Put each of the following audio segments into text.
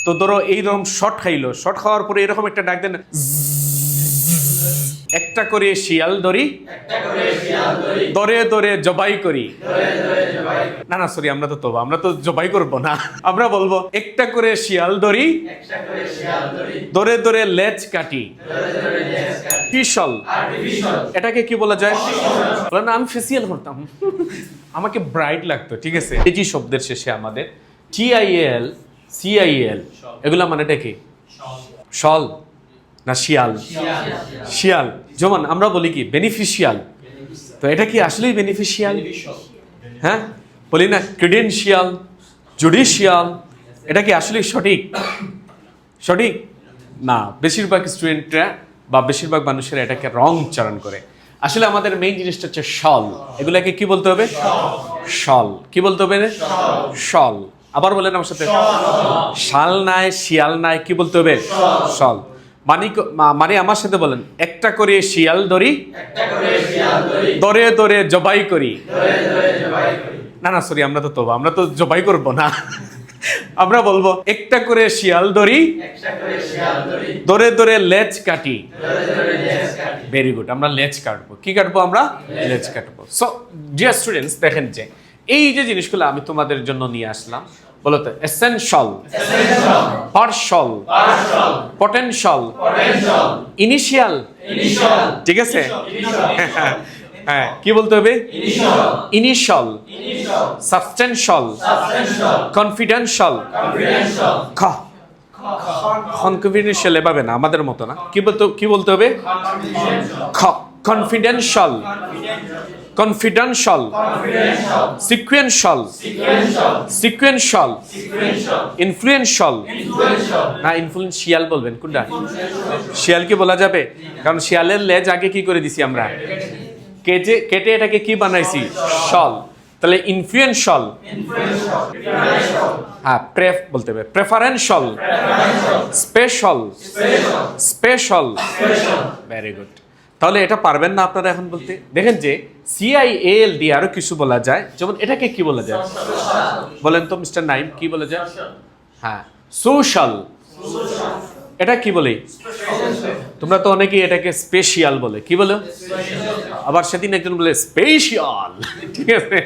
তো ধরো এইরকম শট খাইলো, শট খাওয়ার পরে এরকম একটা ডাক দেন, একটা করে শিয়াল ধরি, দরে দরে জবাই করি। না না সরি, আমরা তো জবাই করব না, আমরা বলবো একটা করে শিয়াল ধরি, দরে দরে লেজ কাটি। আর্টিফিশিয়াল, এটাকে কি বলা যায়? না আমি ফেসিয়াল করতাম, আমাকে ব্রাইট লাগতো, ঠিক আছে। এই যে শব্দের শেষে আমাদের TIAL CIAL এগুলা মানেটা কি? শল না শিয়াল? শিয়াল। যেমন আমরা বলি কি বেনিফিশিয়াল, তো এটা কি আসলেই বেনিফিশিয়াল? হ্যাঁ বলি না ক্রিডেনশিয়াল, জুডিশিয়াল, এটা কি আসলে সঠিক? সঠিক না, বেশিরভাগ স্টুডেন্টরা বা বেশিরভাগ মানুষেরা এটাকে রং উচ্চারণ করে। আসলে আমাদের মেইন জিনিসটা হচ্ছে শল। এগুলাকে কি বলতে হবে? শল। কি বলতে হবে? শল। আবার বলেন আমার সাথে, শাল নাই, শিয়াল নাই, কি বলতে হবে? শল। মানে আমার সাথে বলেন, একটা করে শিয়াল ধরি, দরে দরে জবাই করি। না না সরি, আমরা তো জবাই করব না, আমরা বলবো একটা করে শিয়াল ধরি, দরে দরে লেজ কাটি। ভেরি গুড, আমরা লেজ কাটবো। কি কাটবো? আমরা লেজ কাটবো। সো ডিয়ার স্টুডেন্টস, দেখেন যে এই যে জিনিসগুলো আমি তোমাদের জন্য নিয়ে আসলাম, বলো তো এসেনশিয়াল, পার্শাল, পটেনশিয়াল, ইনিশিয়াল, ঠিক আছে? হ্যাঁ কি বলতে হবে? Initial, সাবস্টেনশিয়াল, confidential. কনফিডেন্সিয়াল এভাবে না, আমাদের মতো না। কি বলতে হবে? Confidential, confidential, sequential, sequential, influential. না ইনফ্লুয়েন্সিয়াল বলবেন, কোনটা? শিয়াল কি বলা যাবে? কারণ শিয়ালের লেজ আগে কি করে দিছি আমরা? কেটে এটাকে কি বানাইছি? শল। তাহলে ইনফ্লুয়েন্সিয়াল, হ্যাঁ প্রেফ বলতে হবে, preferential, special, special. Very good. তাহলে এটা পারবেন না আপনারা এখন বলতে? দেখেন যে CIAL দিয়ে আরো কিছু বলা যায়, যেমন এটাকে কি বলা যায়? বলেন তো মিস্টার নাইম, কি বলা যায়? হ্যাঁ সোশ্যাল। এটা কি বলি? তোমরা তো অনেকেই এটাকে স্পেশিয়াল বলে। কি বলো? আবার সেদিন একজন বলে স্পেশিয়াল, ঠিক আছে?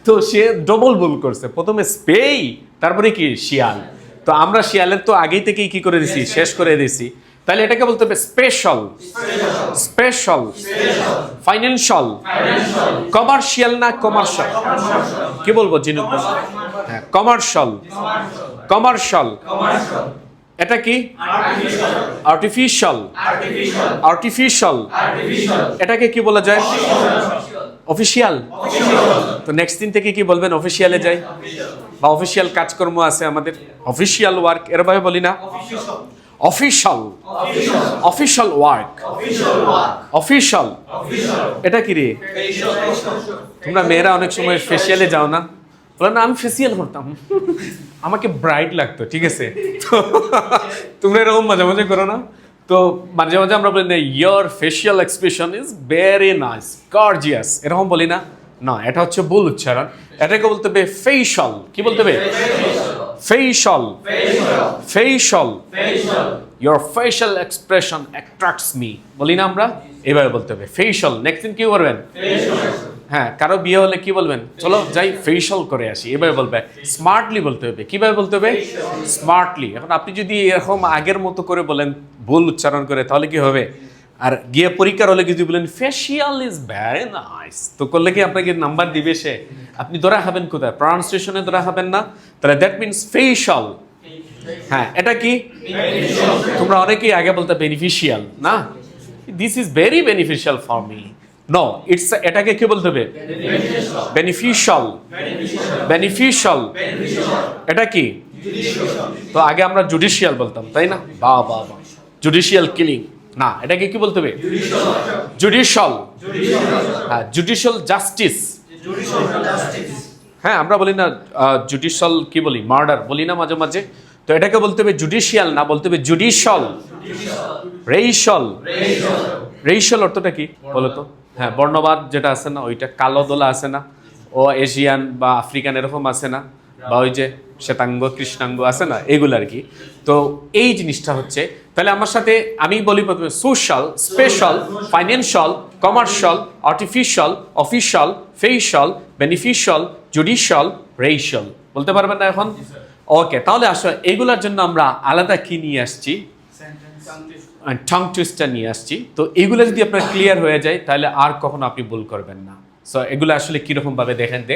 তো সে ডবল ভুল করছে, প্রথমে স্পেই তারপরে কি শিয়াল। তো আমরা শিয়ালের তো আগেই থেকেই কি করে দিছি? শেষ করে দিছি। তাহলে এটাকে বলতে হবে স্পেশাল, স্পেশাল, ফাইন্যান্সিয়াল, কমার্শিয়াল না কমার্শিয়াল? কি বলবো জিনুক? হ্যাঁ কমার্শিয়াল, কমার্শিয়াল। এটা কি? Artificial, artificial. এটাকে কি বলা যায়? অফিশিয়াল। তো নেক্সট দিন থেকে কি বলবেন? অফিশিয়ালে যাই, বা অফিশিয়াল কাজকর্ম আছে আমাদের, অফিশিয়াল ওয়ার্ক, এরভাবে বলি না? Official, official work, official. এটা কি রে? তোমরা মেয়েরা অনেক সময় ফেসিয়ালে যাও না? বলে না আমি ফেসিয়াল করতাম, আমাকে ব্রাইট লাগতো, ঠিক আছে? তো তোমরা এরকম মাঝে মাঝে করো না? তো মাঝে মাঝে আমরা বলি না your facial expression is very nice, gorgeous, এরকম বলি না? না, এটা হচ্ছে ভুল উচ্চারণ। এটাকে বলতে হবে ফেশিয়াল। কি বলতে হবে? Facial, facial. Your facial expression attracts me, বলি না আমরা? এভাবে বলতে হবে ফেশিয়াল। নেক্সট দিন কি করবেন? হ্যাঁ কারো বিয়ে হলে কি বলবেন? চলো যাই ফেশিয়াল করে আসি, এভাবে বলবে। স্মার্টলি বলতে হবে। কিভাবে বলতে হবে? স্মার্টলি। এখন আপনি যদি এরকম আগের মতো করে বলেন, ভুল উচ্চারণ করে, তাহলে কি হবে? আর গিয়ে পরীক্ষার হলে যদি বলেন ফেশিয়াল ইজ ভেরি নাইস, তো করলে কি আপনাকে নাম্বার দিবে সে? আপনি ধরা খাবেন কোথায়? প্রনাউন্সিয়েশনে ধরা খাবেন না? তাহলে দ্যাট মিনস ফেশিয়াল। হ্যাঁ এটা কি? তোমরা অনেকেই আগে বলতে বেনিফিশিয়াল না, this is very beneficial for me. No, it's, এটাকে কি বলতে হবে? Beneficial, beneficial. এটা কি? তো আগে আমরা জুডিশিয়াল বলতাম, তাই না? বাহ বাহ বাহ, জুডিশিয়াল কিলিং। না, এটাকে কি বলতে হবে? জুডিশিয়াল। হ্যাঁ জুডিশিয়াল জাস্টিস। হ্যাঁ আমরা বলি না জুডিশিয়াল, কি বলি? মার্ডার বলি না মাঝে মাঝে? তো এটাকে বলতে হবে জুডিশিয়াল, না বলতে হবে জুডিশিয়াল। রেইশাল, রেইশাল অর্থটা কি বলো তো? হ্যাঁ বর্ণবাদ যেটা আছে না, ওইটা। কালো দোলা আছে না, ও এশিয়ান বা আফ্রিকান এরকম আছে না, বা ওই যে শ্বেতাঙ্গ কৃষ্ণাঙ্গ আছে না, এগুলো আর কি। তো এই জিনিসটা হচ্ছে, তাহলে আমার সাথে আমি বলি প্রথমে social, special, financial, commercial, artificial, official, facial, beneficial, judicial, racial. বলতে পারবেন না এখন? ওকে, তাহলে আসলে এগুলোর জন্য আমরা আলাদা কি নিয়ে আসছি? টাং টুইস্টার নিয়ে আসছি। তো এগুলো যদি আপনার ক্লিয়ার হয়ে যায় তাহলে আর কখনো আপনি ভুল করবেন না। সো এগুলো আসলে কীরকম ভাবে দেখেন দে,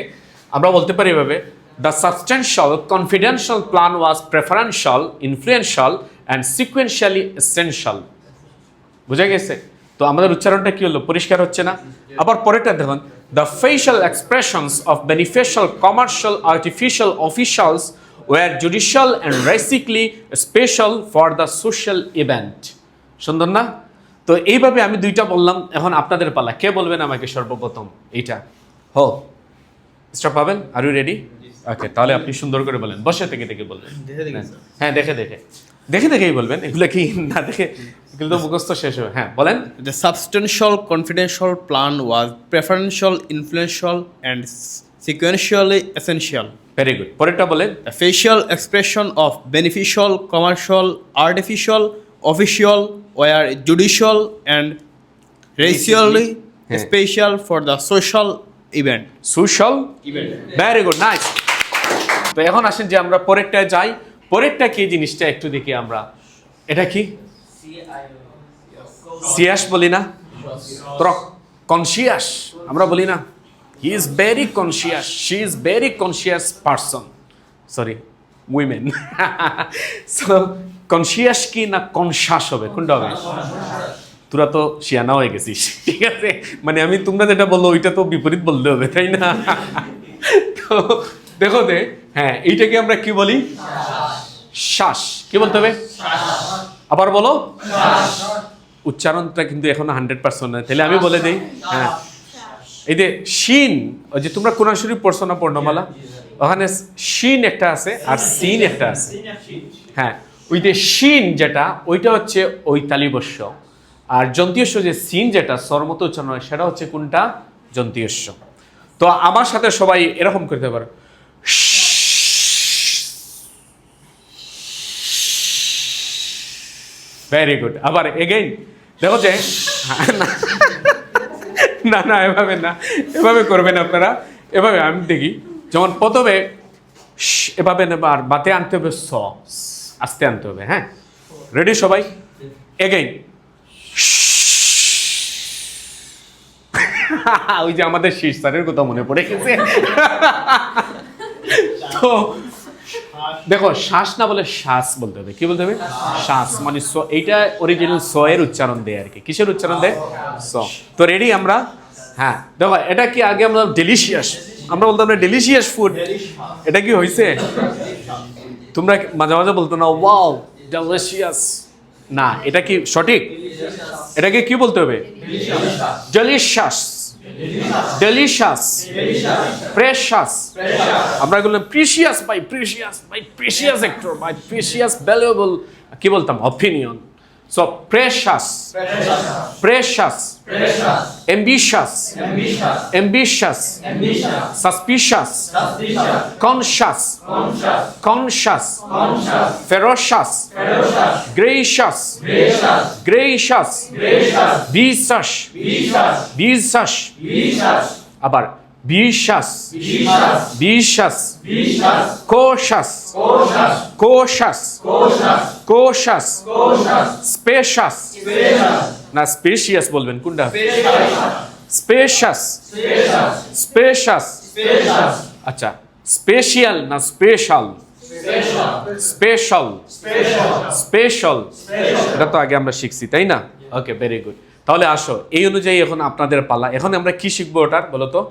আমরা বলতে পারি এভাবে, the substantial confidential plan was preferential, influential and sequentially essential. বুঝা গেছে? তো আমাদের উচ্চারণটা কি হলো? পরিষ্কার হচ্ছে না? আবার পরেরটা দেখুন, the facial expressions of beneficial, commercial, artificial officials were judicial and basically special for the social event. সুন্দর না? তো এইভাবে আমি দুইটা বললাম, এখন আপনাদের পালা। কে বলবেন আমাকে সর্বপ্রথম এইটা? হো স্টপ পাবেন, আর ইউ রেডি? ওকে, তাহলে আপনি সুন্দর করে বলেন, বসে থেকে থেকে বলবেন। হ্যাঁ, দেখে দেখে দেখে দেখেই বলবেন, এগুলো কি না দেখে এগুলো তো মুখস্থ শেষ হবে। হ্যাঁ বলেন। The substantial confidential plan was preferential, influential, and sequentially essential. Very good, পরেরটা বলেন। The facial expression of beneficial, commercial, artificial, official were judicial and racially special for the social event. Social very good, nice. তো এখন আসেন যে আমরা পরেরটায় যাই। পরেরটা কি জিনিসটা একটু দেখি আমরা। এটা কি? সিয়াস বলি না? কনসিয়াস আমরা বলি না? He is very conscious, she is very conscious person, sorry women. So conscious কি না কনসাস হবে? কোনটা হবে? তোরা তো শিয়ানা হয়ে গেছিস, ঠিক আছে? মানে আমি তোমরা যেটা বললো ওইটা তো বিপরীত বলতে হবে, তাই না? তো দেখো দে, হ্যাঁ এইটাকে আমরা কি বলি? শ্বাস। কি বলতে হবে? আবার বলো। উচ্চারণটা কিন্তু এখন 100% নয়, তাহলে আমি বলে দিই। হ্যাঁ, এই যে শিন, ওই যে তোমরা কোরআন শরীফ পড়ছো না পর্ণমালা, ওখানে শিন একটা আছে আর সিন একটা আছে। হ্যাঁ, ওই যে শিন যেটা, ওইটা হচ্ছে ওই তালিবস্য, আর যন্তীয়স্য যে সিন যেটা স্বরমত উচ্চারণ হয় সেটা হচ্ছে কোনটা? যন্তীয়স্য। তো আমার সাথে সবাই এরকম করতে পারো, ভেরি গুড। আবার এগেইন দেখো যে, না না এভাবে না, এভাবে করবেন আপনারা। এভাবে আমি দেখি, যেমন প্রথমে এভাবে নেবা, আর বাতে আনতে হবে স, আস্তে আনতে হবে। হ্যাঁ, রেডি সবাই? এগেইন। ওই যে আমাদের শীর্ষ স্যারের কথা মনে পড়ে গেছে। তো দেখো, শ্বাস না বলে শ্বাস বলতে হবে। কি বলতে হবে? শ্বাস, মানে এইটা অরিজিনাল স এর উচ্চারণ দেয় আর কি। কিসের উচ্চারণ দেয়? স। তো রেডি আমরা? হ্যাঁ, দেখো এটা কি আগে আমরা ডেলিশিয়াস, আমরা বলতাম না ডেলিশিয়াস ফুড, এটা কি হয়েছে? তোমরা মাঝে মাঝে বলতো না ওয়াও ডেলিশিয়াস, না এটা কি সঠিক? এটাকে কি বলতে হবে? Delicious, delicious, precious. আমরা এগুলো precious, by precious, by precious actor, by precious valuable কি বলতাম? Opinion. So precious, precious, ambitious, ambitious, suspicious, conscious, conscious, ferocious, gracious, gracious, vicious, vicious, আবার vicious, vicious, cautious, cautious, cautious, spacious, না spacious বলবেন কোনটা? Spacious, spacious. আচ্ছা, spatial না special? Special, special, এটা তো আগে আমরা শিখছি, তাই না? ওকে, ভেরি গুড। তাহলে আসো, এই অনুযায়ী এখন আপনাদের পালা। এখন আমরা কি শিখবো ওটার বলো তো?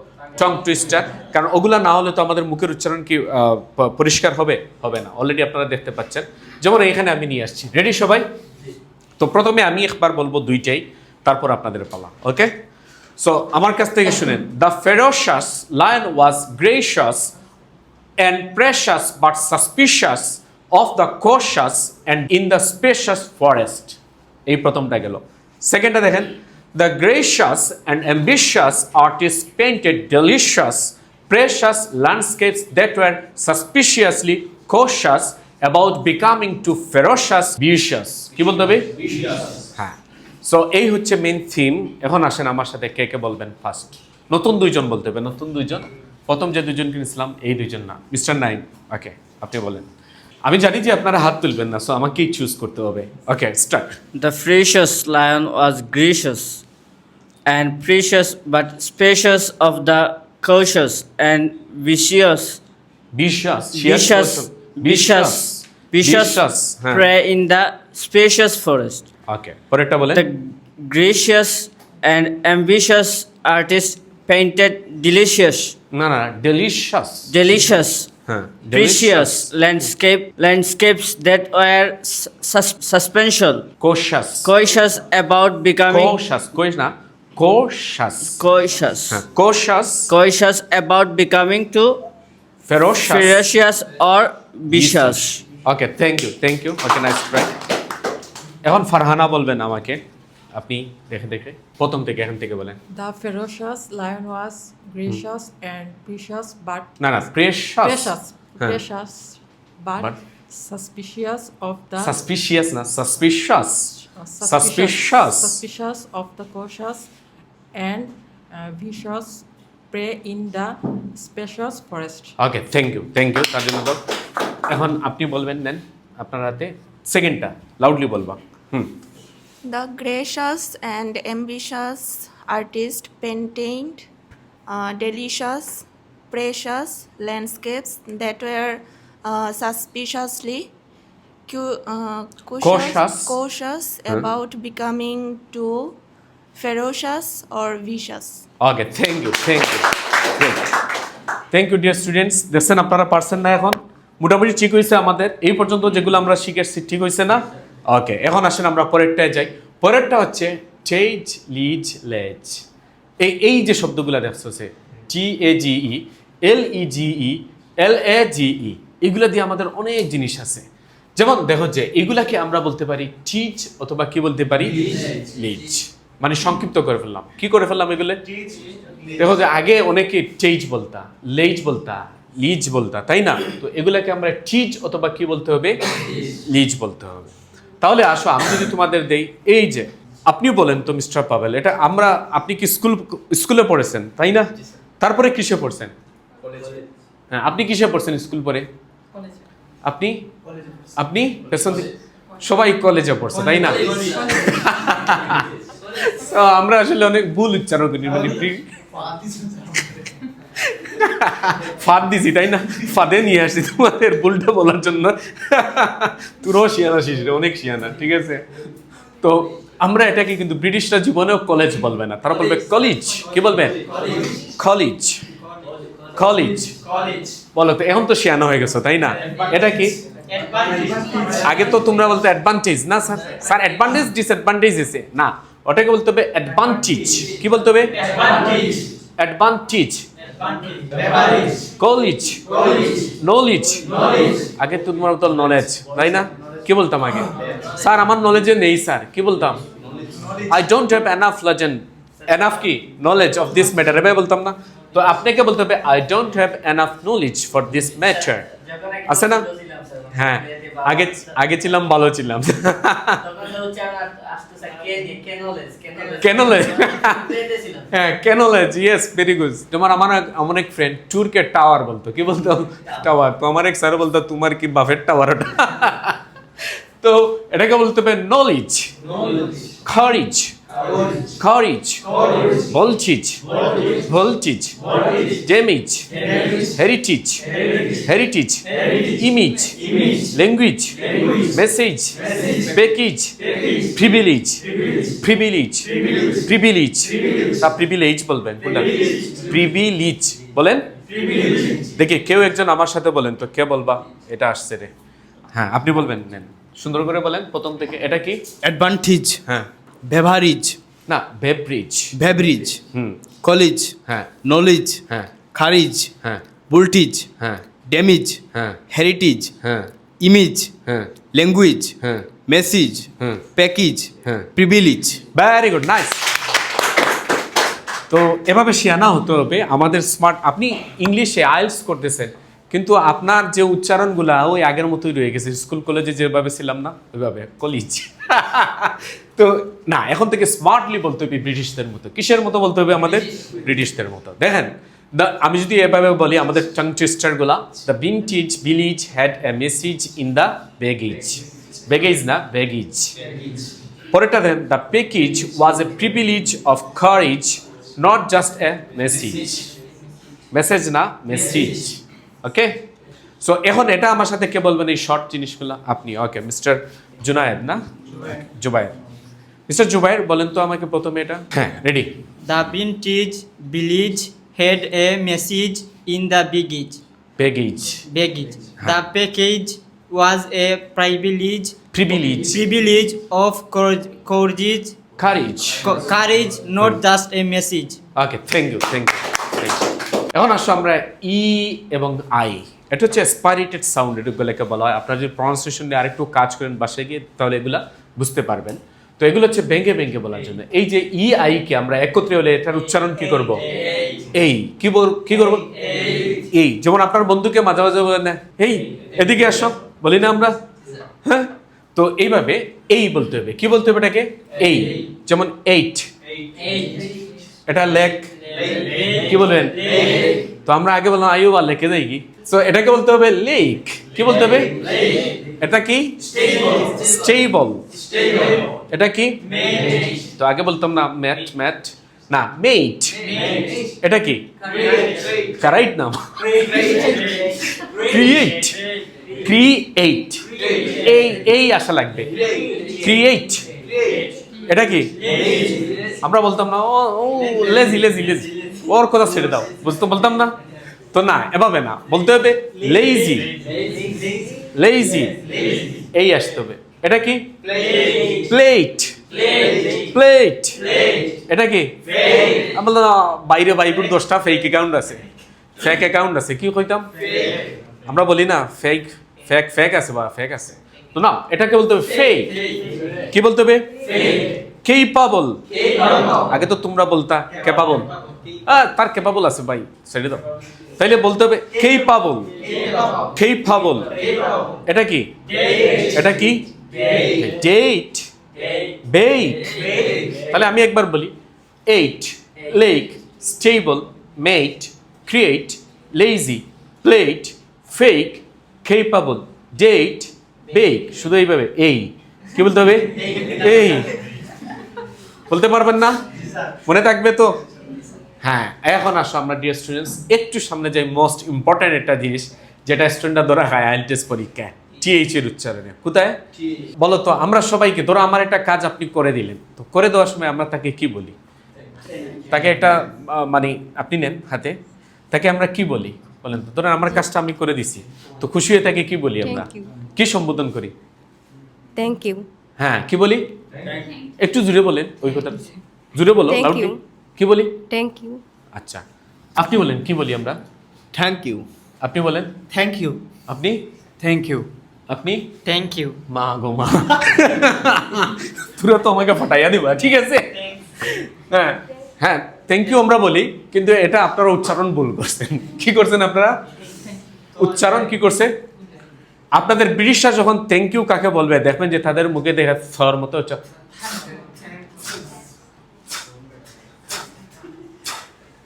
টং টুইস্টার। কারণ ওগুলা না হলে তো আমাদের মুখের উচ্চারণ কি পরিষ্কার হবে? হবে না। অলরেডি আপনারা দেখতে পাচ্ছেন, যেমন এখানে আমি নিয়ে আসছি। রেডি সবাই? তো প্রথমে আমি একবার বলবো দুইটাই, তারপর আপনাদের পালা। ওকে, সো আমার কাছ থেকে শুনেন। The ferocious lion was gracious and precious but suspicious of the cautious and in the spacious forest. এই প্রথমটা গেল। সেকেন্ডটা দেখেন, the gracious and ambitious artist painted delicious precious landscapes that were suspiciously cautious about becoming too ferocious vicious কি বলতে হবে হ্যাঁ so এই হচ্ছে মেইন থিম এখন আসেন আমার সাথে কে কে বলবেন ফার্স্ট নতুন দুইজন বলতে হবে নতুন দুইজন প্রথম যে দুইজন কিনেছিলাম এই দুইজন না মিস্টার নাইম ওকে আপনি বলেন আমি জানি যে আপনারা হাত তুলবেন না সো আমাকেই চুজ করতে হবে okay start The ferocious lion was gracious and precious, but spacious of the cautious and vicious, vicious হ্যাঁ prey in the spacious forest. ওকে পরেরটা বলেন The gracious and ambitious artist painted না না delicious, হ্যাঁ precious landscapes that were suspension, cautious about becoming cautious about becoming too ferocious or vicious. Okay thank you okay nice try এখন ফারহানা বলবেন আমাকে আপনি দেখে দেখে প্রথম থেকে এখান থেকে বলেন The ferocious lion was gracious and precious, but না না precious, হ্যাঁ precious, but But- suspicious of the suspicious না suspicious suspicious of the cautious and vicious prey in the spacious forest. Okay thank you তার জন্য বল এখন আপনি বলবেন নেন আপনার হাতে সেকেন্ডটা লাউডলি বলবা The gracious and ambitious artist painted delicious, precious landscapes that were suspiciously cautious about becoming too ferocious or vicious. Okay thank you dear students দেখছেন আপনারা পারছেন না এখন মোটামুটি ঠিক হয়েছে আমাদের এই পর্যন্ত যেগুলো আমরা শিখেছি ঠিক হয়েছে না ওকে এখন আসেন আমরা পরেরটায় যাই পরেরটা হচ্ছে টেজ লিজ লেজ এই যে শব্দগুলো দেখছো TAGE LEGE LAGE এগুলা দিয়ে আমাদের অনেক জিনিস আছে যেমন দেখো যে এগুলাকে আমরা বলতে পারি টিচ অথবা কি বলতে পারি লিজ মানে সংক্ষিপ্ত করে ফেললাম কি করে ফেললাম এগুলো দেখো যে আগে অনেকে টেজ বলতা লেজ বলতা লিজ বলতা তাই না তো এগুলাকে আমরা টিচ অথবা কি বলতে হবে লিজ বলতে হবে তাহলে আসো আমি যদি তোমাদের দেই এই যে আপনি বলেন তো মিস্টার পাভেল এটা আপনি কি স্কুলে পড়েছেন তাই না তারপরে কিসে পড়ছেন হ্যাঁ আপনি কিসে পড়ছেন স্কুল পড়ে আপনি পেছন দিকে সবাই কলেজে পড়ছে তাই না আমরা আসলে অনেক ভুল উচ্চারণ করি মানে ফাঁদ দিছি তাই না ফাঁদে নিয়ে আসছি তোমাদের ভুলটা বলার জন্য তুরও শিয়ানা শিশির অনেক শিয়ানা ঠিক আছে তো আমরা এটাকে কিন্তু ব্রিটিশরা জীবনেও কলেজ বলবে না তারা বলবে কলেজ কি বলবে কলেজ বলো তো এখন তো শিয়ানা হয়ে গেছো তাই না এটা কি আগে তো তোমরা বলতে অ্যাডভান্টেজ না স্যার অ্যাডভান্টেজ ডিসঅ্যাডভান্টেজ এসে না ওটাকে বলতে হবে অ্যাডভান্টেজ কি বলতে হবে অ্যাডভান্টেজ কলেজ নলেজ আগে তোমার তো নলেজ তাই না কি বলতাম আগে স্যার আমার নলেজে নেই স্যার কি বলতাম আই ডোন্ট হ্যাভ এনাফ কি নলেজ অফ দিস ম্যাটার এভাবে বলতাম না তো আপনাকে বলতে হবে I don't have enough knowledge for this matter আছে না হ্যাঁ আগে ছিলাম ভালো ছিলাম কেনলেজ ইয়েস ভেরি গুড তোমার আমার এক ফ্রেন্ড টুরকে টাওয়ার বলতো কি বলতো টাওয়ার তো আমার এক স্যার বলতো তোমার কি বাফের টাওয়ার ওটা তো এটাকে বলতে হবে knowledge courage voltage damage heritage image language message package privilege তা প্রিভিলেজ বলবেন প্রিভিলেজ বলেন দেখি কেউ একজন আমার সাথে বলেন তো কে বলবা এটা আসছে রে হ্যাঁ আপনি বলবেন নেন সুন্দর করে বলেন প্রথম থেকে এটা কি অ্যাডভান্টেজ হ্যাঁ বেভারিজ না ভেব্রিজ হুম কলেজ হ্যাঁ নলেজ হ্যাঁ খারিজ হ্যাঁ বুলটিজ হ্যাঁ ড্যামেজ হ্যাঁ হেরিটেজ হ্যাঁ ইমেজ হ্যাঁ ল্যাঙ্গুয়েজ হ্যাঁ মেসেজ হুম প্যাকেজ হ্যাঁ প্রিভিলেজ ভেরি গুড নাইস তো এভাবে শিয়ানা হতে হবে আমাদের স্মার্ট। আপনি ইংলিশে আইএলটিএস করতেছেন, কিন্তু আপনার যে উচ্চারণগুলা ওই আগের মতোই রয়ে গেছে, স্কুল কলেজে যেভাবে ছিলাম না ওইভাবে কলেজ। তো না, এখন থেকে স্মার্টলি বলতে হবে ব্রিটিশদের মতো। কিসের মতো বলতে হবে আমাদের? ব্রিটিশদের মতো। দেখেন, আমি যদি এভাবে বলি আমাদের টাং টুইস্টারগুলা, the vintage village had a message in the baggage. Baggage না, ব্যাগেজ। পরেরটা দেন, the package was a privilege of courage, not just a message. Message না, মেসেজ। ওকে, সো এখন এটা আমার সাথে কে বলবেন এই শর্ট জিনিসগুলো? আপনি। ওকে, মিস্টার জুনায়েদ না, জুবায়ের। মিস্টার জুবায়ের বলেন তো আমাকে প্রথমে এটা। হ্যাঁ, ready. The vintage village had a message in the baggage. Baggage, The package was a privilege of courage, courage. not just a message. Okay, thank you. এখন আসো আমরা ই এবং আই, এটা হচ্ছে অ্যাসপাইরেটেড সাউন্ড, এগুলোকে বলা হয়। আপনারা যদি প্রনাউন্সিয়েশন নিয়ে আরেকটু কাজ করেন বাসায় গিয়ে, তাহলে এগুলা বুঝতে পারবেন। তো এগুলো হচ্ছে ভেঙ্গে ভেঙ্গে বলার জন্য। এই যে ই আই কে আমরা একত্রে হলে এটার উচ্চারণ কি করব? এই। কি করব? এই। যেমন আপনার বন্ধুকে মাঝে মাঝে বলেন না, এই এদিকে আসো, বলি না আমরা? হ্যাঁ, তো এইভাবে এই বলতে হবে। কি বলতে হবে এটাকে? এই। যেমন 8, এটা লেক। কি বলবেন? তো আমরা আগে বললাম আইও বা লেকে যাই কি, সো এটাকে বলতে হবে লেক। কি বলতে হবে? এটা কি? স্টেবল। এটা কি? তো আগে বলতাম না ম্যাট না, মেট। এটা কি? কারাইট নাম। ক্রিয়েট। এই আসা লাগবে। ক্রিয়েট। এটা কি? আমরা বলতাম না ও লেজি, ওর কথা ছেড়ে দাও, বলতাম না। তো না, এভাবে না, বলতে হবে লেজি। এই আসতে হবে। এটা কি? প্লেট। এটা কি? আমরা বাইরে বাইকুর 10টা ফেক অ্যাকাউন্ট আছে। কি কইতাম আমরা? বলি না ফেক আছে বা ফেক আছে। তো না, এটাকে বলতে হবে ফেক। কি বলতে হবে? কেপাবল। আগে তো তোমরা বলতা ক্যাপাবল। তার ক্যাপাবল আছে ভাই, ছেড়ে দাও। তাইলে বলতে হবে কেপাবল। এটা কি? ডেট। বেক। তাহলে আমি একবার বলি, 8, lake, stable, mate, create, lazy, plate, fake, capable, date, bake. শুধু এইভাবে। এই কি বলতে হবে? এই বলতে পারবেন না? মনে থাকবে তো? হ্যাঁ, এখন আসো আমরা ডিয়ার স্টুডেন্টস একটু সামনে যাই। মোস্ট ইম্পর্টেন্ট একটা জিনিস যেটা স্টুডেন্টরা ধরা হয় আইএলটিএস পরীক্ষায়, টিএইচ এর উচ্চারণে। কোথায় বলো তো? আমরা সবাইকে ধরো আমার একটা কাজ আপনি করে দিলেন, তো করে দেওয়ার সময় আমরা তাকে কি বলি? তাকে একটা মানে আপনি নেন হাতে, তাকে আমরা কি বলি বলেন তো? ধরেন আমার কাজটা আমি করে দিছি, তো খুশি হয়ে তাকে কি বলি আমরা? কি সম্বোধন করি? Thank you. হ্যাঁ, কি বলি? একটু জুড়ে বলেন ওই কথা, জুড়ে বলো। Thank you. কি বলি? Thank you. আচ্ছা, আপনি বলেন কি বলি আমরা? Thank you. আপনি বলেন। Thank you. আপনি? Thank you. আপনি? Thank you. মা গো মা, পুরো তো আমাকে ফাটাইয়া দিবা, ঠিক আছে? হ্যাঁ, থ্যাংক ইউ আমরা বলি, কিন্তু এটা আপনারা উচ্চারণ ভুল করছেন। কি করছেন আপনারা? উচ্চারণ কি করছে? আপনাদের ব্রিটিশরা যখন থ্যাংক ইউ কাকে বলবে, দেখবেন যে তাদের মুখে দেখা সর মতো হচ্ছে।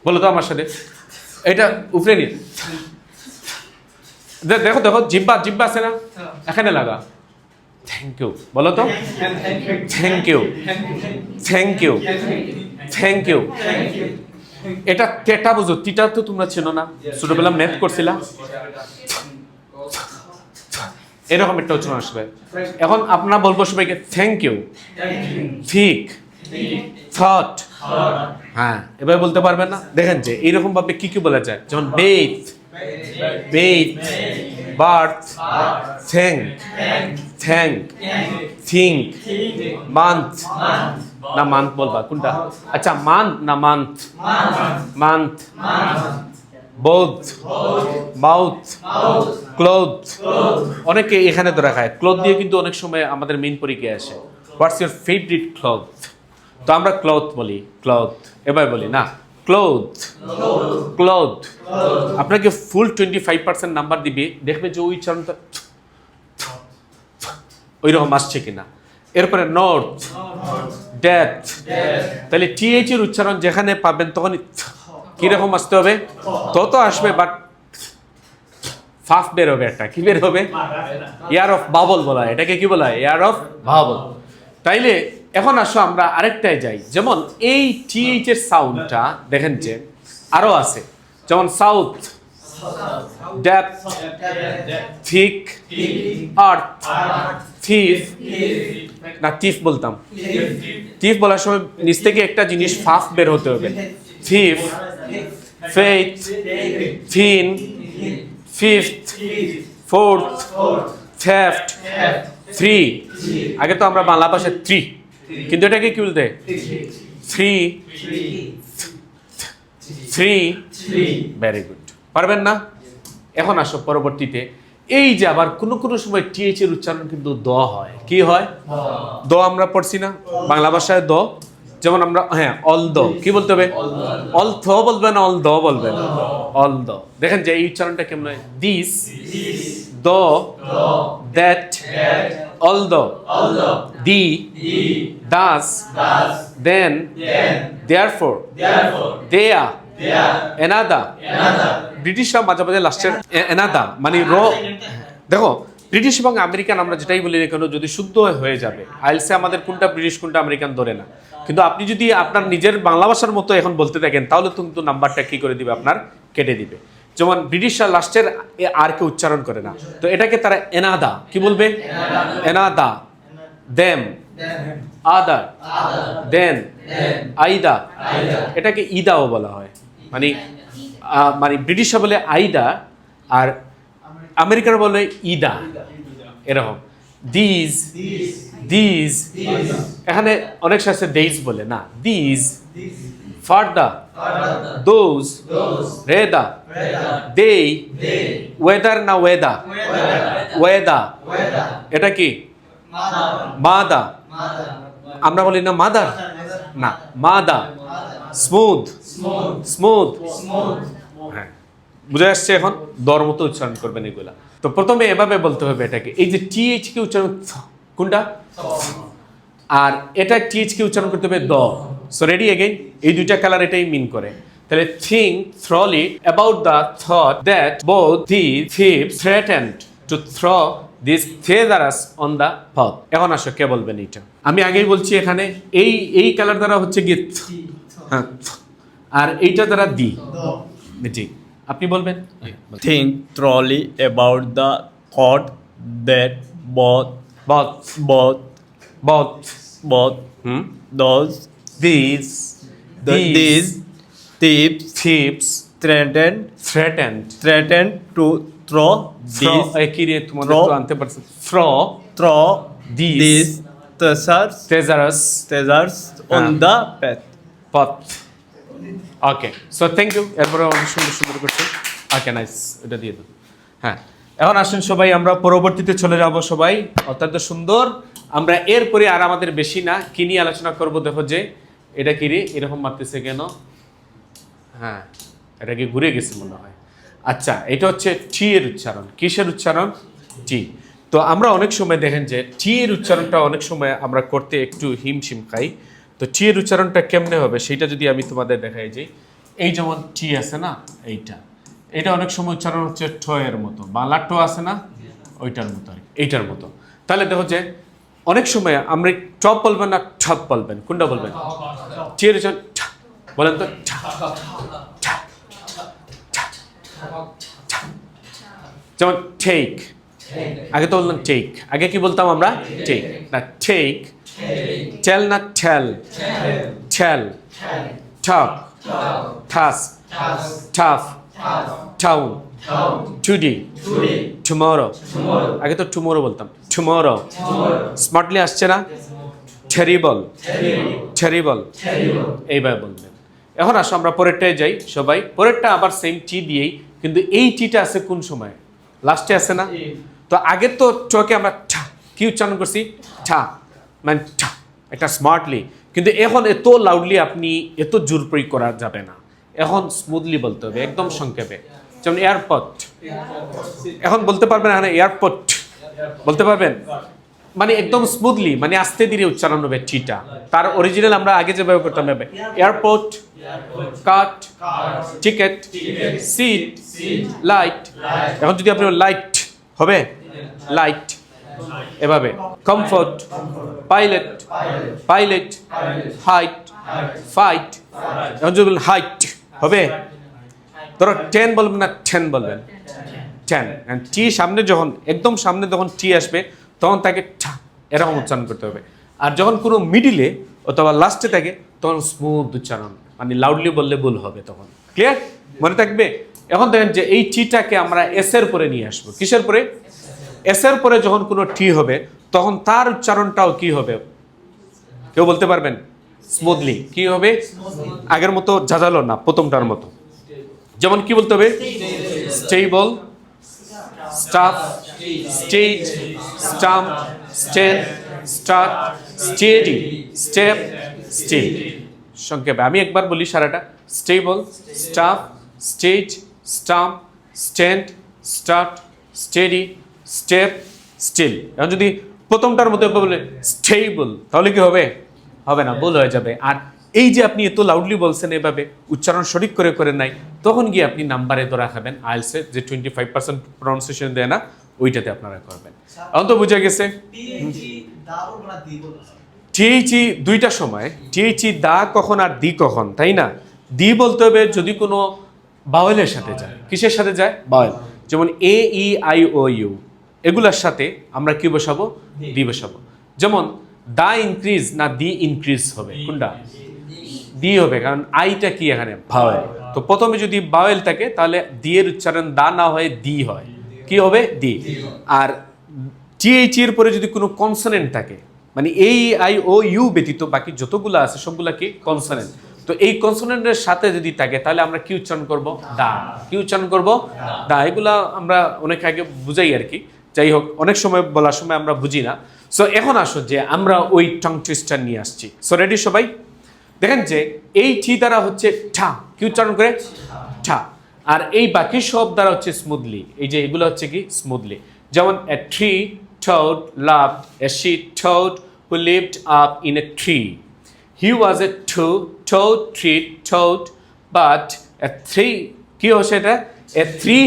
বলো তো আমার সাথে, এটা উপরে নিয়ে দেখো, জিব্বা আছে না, এখানে লাগা। থ্যাংক ইউ বলো তো। Thank you. এটা তেটা বুঝো, তিটা তো তোমরা চেনো না, ছোটবেলা ম্যাথ করছিলা। এরকম একটা উচ্চারণ আসবে। এখন আপনারা বলবো সবাইকে থ্যাংক ইউ, ঠিক, থট। হ্যাঁ, এবার বলতে পারবেন না? দেখেন যে এইরকম ভাবে কি কি বলা যায়, যেমন bathe, birth, thank, think, month না মান্থ বলবা কোনটা? আচ্ছা, মান্থ না মান্থ, বোথ, মাউথ, ক্লোথ। অনেকে এখানে ধরা খায় ক্লোথ দিয়ে, কিন্তু অনেক সময় আমাদের মেইন পরীক্ষায় আসে হোয়াটস ইউর ফেভারিট ক্লথ, তো আমরা ক্লথ বলি, ক্লথ। এবার বলি না, ক্লোথ ক্লোথ আপনাকে ফুল 25% নাম্বার দিবে, দেখবে যে ওই উচ্চারণটা ওই রকম আসছে কিনা। এরপরে নর্থ, ডেথ, তাহলে টিএইচ এর উচ্চারণ যেখানে পাবেন তখন কিরকম আসতে হবে, তত আসবে, বাট ফাফ বের হবে, একটা কি বের হবে, ইয়ার অফ বাবল বলা হয়, এটাকে কি বলা হয়, ইয়ার অফ বাবল। তাইলে এখন আসো আমরা আরেকটায় যাই, যেমন এই টিএইচ এর সাউন্ডটা দেখেন যে আরো আছে, যেমন সাউথ, ডেপথ, থিক, আর্থ, থিফ, না টিফ বলতাম, টিফ বলার সময় নিচ থেকে একটা জিনিস ফাফ বের হতে হবে, thief, faith, thin, fifth, fourth, theft, three, আগে তো আমরা বাংলা ভাষায় থ্রি, কিন্তু এটাকে কি বলতে, থ্রি, থ্রি, ভেরি গুড, পারবেন না। এখন আসো পরবর্তীতে, এই যে আবার কোন কোন সময় টিএইচ এর উচ্চারণ কিন্তু দ হয়, কি হয়, দ আমরা পড়ছি না বাংলা ভাষায় দ, যেমন আমরা হ্যাঁ অল দ, কি বলতে হবে, অল থ বলবেন, অল দ বলবেন, অল দ। দেখেন যে এই উচ্চারণটা কেমন হয়, this, the, that, all the, the, thus, then, therefore, there, another. ব্রিটিশরা মাঝে মাঝে লাস্টের এনাদা মানে র, দেখো ব্রিটিশ এবং আমেরিকান আমরা যেটাই বলি না কেন, যদি শুদ্ধ হয়ে যাবে, আইলসে আমাদের কোনটা ব্রিটিশ কোনটা আমেরিকান ধরে না, কিন্তু আপনি যদি আপনার নিজের বাংলা ভাষার মতো এখন বলতে থাকেন তাহলে তো কিন্তু নাম্বারটা কি করে দিবে, আপনার কেটে দিবে। যেমন ব্রিটিশরা লাস্টের আর কে উচ্চারণ করে না, তো এটাকে তারা এনাদা কি বলবে, এনাদা, দেম, আদার, দেন, আইদা, এটাকে ইদাও বলা হয়, মানে মানে ব্রিটিশরা বলে আইদা আর আমেরিকার বলে ইদা, এরকম। দিজ, দিজ, এখানে অনেক শাস্ত্রে দেইজ বলে না, দিজ, ফার্দা, দোজ, রেদা, দেই, ওয়েদার না ওয়েদা, ওয়েদা, এটা কি মাদা, আমরা বলি না মাদার, না মাদা, স্মুথ, স্মুথ, হ্যাঁ বুঝে আসছে। এখন দর মতো উচ্চারণ করবেন এগুলা। তো প্রথমে এভাবে বলতে হবে এটাকে, এই যে টিএইচ কে উচ্চারণ কোনটা, আর এটা টিএইচ কে উচ্চারণ করতে হবে দ। সো রেডি এগেইন, এই দুইটা কালার এটাই মিন করে। তাহলে think thoroughly about the thought that both the thieves threatened to throw this feathers on the path. এখন আসো কে বলবেন এইটা, আমি আগেই বলছি এখানে এই কালার দ্বারা হচ্ছে গিয়ে হ্যাঁ, আর এইটা দ্বারা দি, জি আপনি বলবেন। Think thoroughly about the thought that both both, those this, these thieves থিপস threatened to throw these কি রে তোমাদের তো আনতে পারছো, these treasures on the path. পথ। ওকে, সো থ্যাংক ইউ। এরপরে অনেক সুন্দর সুন্দর করছে, ওকে নাইস, এটা দিয়ে দাও। হ্যাঁ এখন আসুন সবাই আমরা পরবর্তীতে চলে যাব সবাই, অত্যন্ত সুন্দর। আমরা এরপরে আর আমাদের বেশি না কি নিয়ে আলোচনা করব, দেখো যে এটা কি রে এরকম মারতেছে কেন, হ্যাঁ এটা কি ঘুরে গেছে মনে হয়। আচ্ছা এটা হচ্ছে টি এর উচ্চারণ, কিসের উচ্চারণ, টি। তো আমরা অনেক সময় দেখেন যে টি এর উচ্চারণটা অনেক সময় আমরা করতে একটু হিমশিম খাই। তো টি এর উচ্চারণটা কেমনে হবে সেটা যদি আমি তোমাদের দেখাই যে, এই যেমন টি আছে না, এইটা অনেক সময় উচ্চারণ হচ্ছে ঠ এর মতো, বাংলা ঠ আছে না ওইটার মতো, এইটার মতো। তাহলে দেখো যে অনেক সময় আমরা টপ বলবেন না ঠপ বলবেন, কোনটা বলবেন, টি এর উচ্চারণ বলেন তো, যেমন টেক, আগে তো বললাম টেক, আগে কি বলতাম আমরা, টেক না টেক, টেল না tell, tell, top, thus, tough, town, today, tomorrow, আগে তো টুমরো বলতাম, টুমরো, স্মার্টলি আসছে না, টেরিবল, টেরিবল, এইভাবে বলবেন। এখন আসো আমরা পরেরটায় যাই সবাই, পরেরটা আবার সেম টি দিয়েই, কিন্তু এই টিটা আছে কোন সময়, লাস্টে আছে না। তো আগে তো চকে আমরা ঠা কি উচ্চারণ করছি, ঠা মানে ঠা, একটা স্মার্টলি, কিন্তু এখন এত লাউডলি আপনি এত জোর প্রয়োগ করা যাবে না, এখন স্মুথলি বলতে হবে, একদম সংক্ষেপে। যেমন এয়ারপোর্ট, এখন বলতে পারবেন এখানে এয়ারপোর্ট বলতে পারবেন, মানে একদম স্মুথলি, মানে আস্তে ধীরে উচ্চারণ হবে টিটা। তার অরিজিনাল আমরা আগে যেভাবে করতাম হবে এয়ারপোর্ট, কাট, টিকেট, সিট, লাইট। এখন যদি আপনি লাইট হবে লাইট এভাবে, comfort, pilot, pilot, height, fight. এখন যদি বলেন হাইট হবে, ধরো 10 বলবেন না 10 বলবেন, 10। টি সামনে যখন একদম সামনে যখন টি আসবে তখন তাকে ঠা এরকম উচ্চারণ করতে হবে। আর যখন কোনো মিডিলে অথবা লাস্টে থাকে তখন স্মুথ উচ্চারণ, মানে লাউডলি বললে ভুল হবে তখন। ক্লিয়ার? মনে থাকবে? এখন দেখেন যে এই টিটাকে আমরা এস এর পরে নিয়ে আসবো। কিসের পরে? এস এর পরে যখন কোনো টি হবে তখন তার উচ্চারণটাও কি হবে কেউ বলতে পারবেন? স্মুথলি। কি হবে? আগের মতো ঝাঁঝালো না, প্রথমটার মতো। যেমন কি বলতে হবে? Stable, stuff, stage, stump, stain, start, steady, step, still. সংক্ষেপে আমি একবার বলি সারাটা। Stable, stuff, stage, stump, stand, start, steady, step, still. এখন যদি প্রথমটার মধ্যে বলে স্টেবল তাহলে কি হবে? হবে না, ভুল হয়ে যাবে। আর এই যে আপনি এত লাউডলি বলছেন, এভাবে উচ্চারণ সঠিক করে করে নাই, তখন গিয়ে আপনি নাম্বারে ধরা খাবেন। আইএলসে যে 25% প্রনাউন্সিয়েশন দেয় না, ওইটাতে আপনারা করবেন। এখন তো বুঝা গেছে। টিএইচই দুইটা সময়, টিএইচই দা কখন আর দি কখন, তাই না? দি বলতে হবে যদি কোনো বাওয়েলের সাথে যায়। কিসের সাথে যায়? বাওয়েল। যেমন এ, ই, আই, ও, ইউ, এগুলার সাথে আমরা কি বসাবো? দি বসাবো। যেমন দা ইনক্রিজ না দি ইনক্রিজ হবে? কোনটা? দি হবে, কারণ আইটা কি এখানে? ভাওয়েল। তো প্রথমে যদি বাওয়েল থাকে তাহলে দি এর উচ্চারণ দা না হয়ে দি হয়। কি হবে? দি। আর টিএইচ এর পরে যদি কোনো কনসোনেন্ট থাকে, মানে এ, ই, আই, ও, ইউ ব্যতীত বাকি যতগুলো আছে সবগুলা কি? কনসোনেন্ট। তো এই কনসোনেন্টের সাথে যদি থাকে তাহলে আমরা কি উচ্চারণ করব? দা। কি উচ্চারণ করব? দা। এগুলা আমরা অনেক আগে বুঝাই আর কি। যাই হোক, অনেক সময় বলার সময় আমরা বুঝি না। সো এখন আসো যে আমরা ওই টং টুইস্টার নিয়ে আসছি। সো রেডি সবাই? দেখেন যে এই টি দ্বারা হচ্ছে ঠা, কি উচ্চারণ করে? ঠা। আর এই বাকি সব দ্বারা হচ্ছে স্মুথলি। এই যে এগুলো হচ্ছে কি? স্মুথলি। যেমন a tree toad loved a she toad who lived up in a tree. He was a toad tree toad, but a three কি হচ্ছে এটা? A three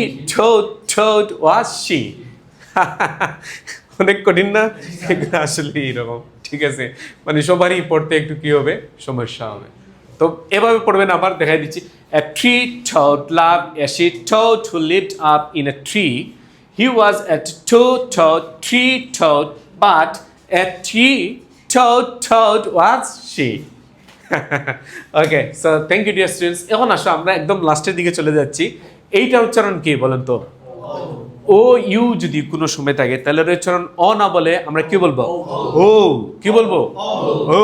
toad was she. অনেক কঠিন না? আসলে এরকম, ঠিক আছে? মানে সবারই পড়তে একটু কি হবে? সমস্যা হবে। তো এভাবে পড়বেন। আবার দেখাই দিচ্ছি। A tree toad loved a she toad who lived up in a tree. He was a tree toad, but a tree toad was she. Okay, so thank you dear students. এখন আসো আমরা একদম লাস্টের দিকে চলে যাচ্ছি। এইটা উচ্চারণ কি বলেন তো? ও ইউ যদি কোনো সময় থাকে তাহলে উচ্চারণ অ না বলে আমরা কি বলবো? ও। কি বলবো? ও।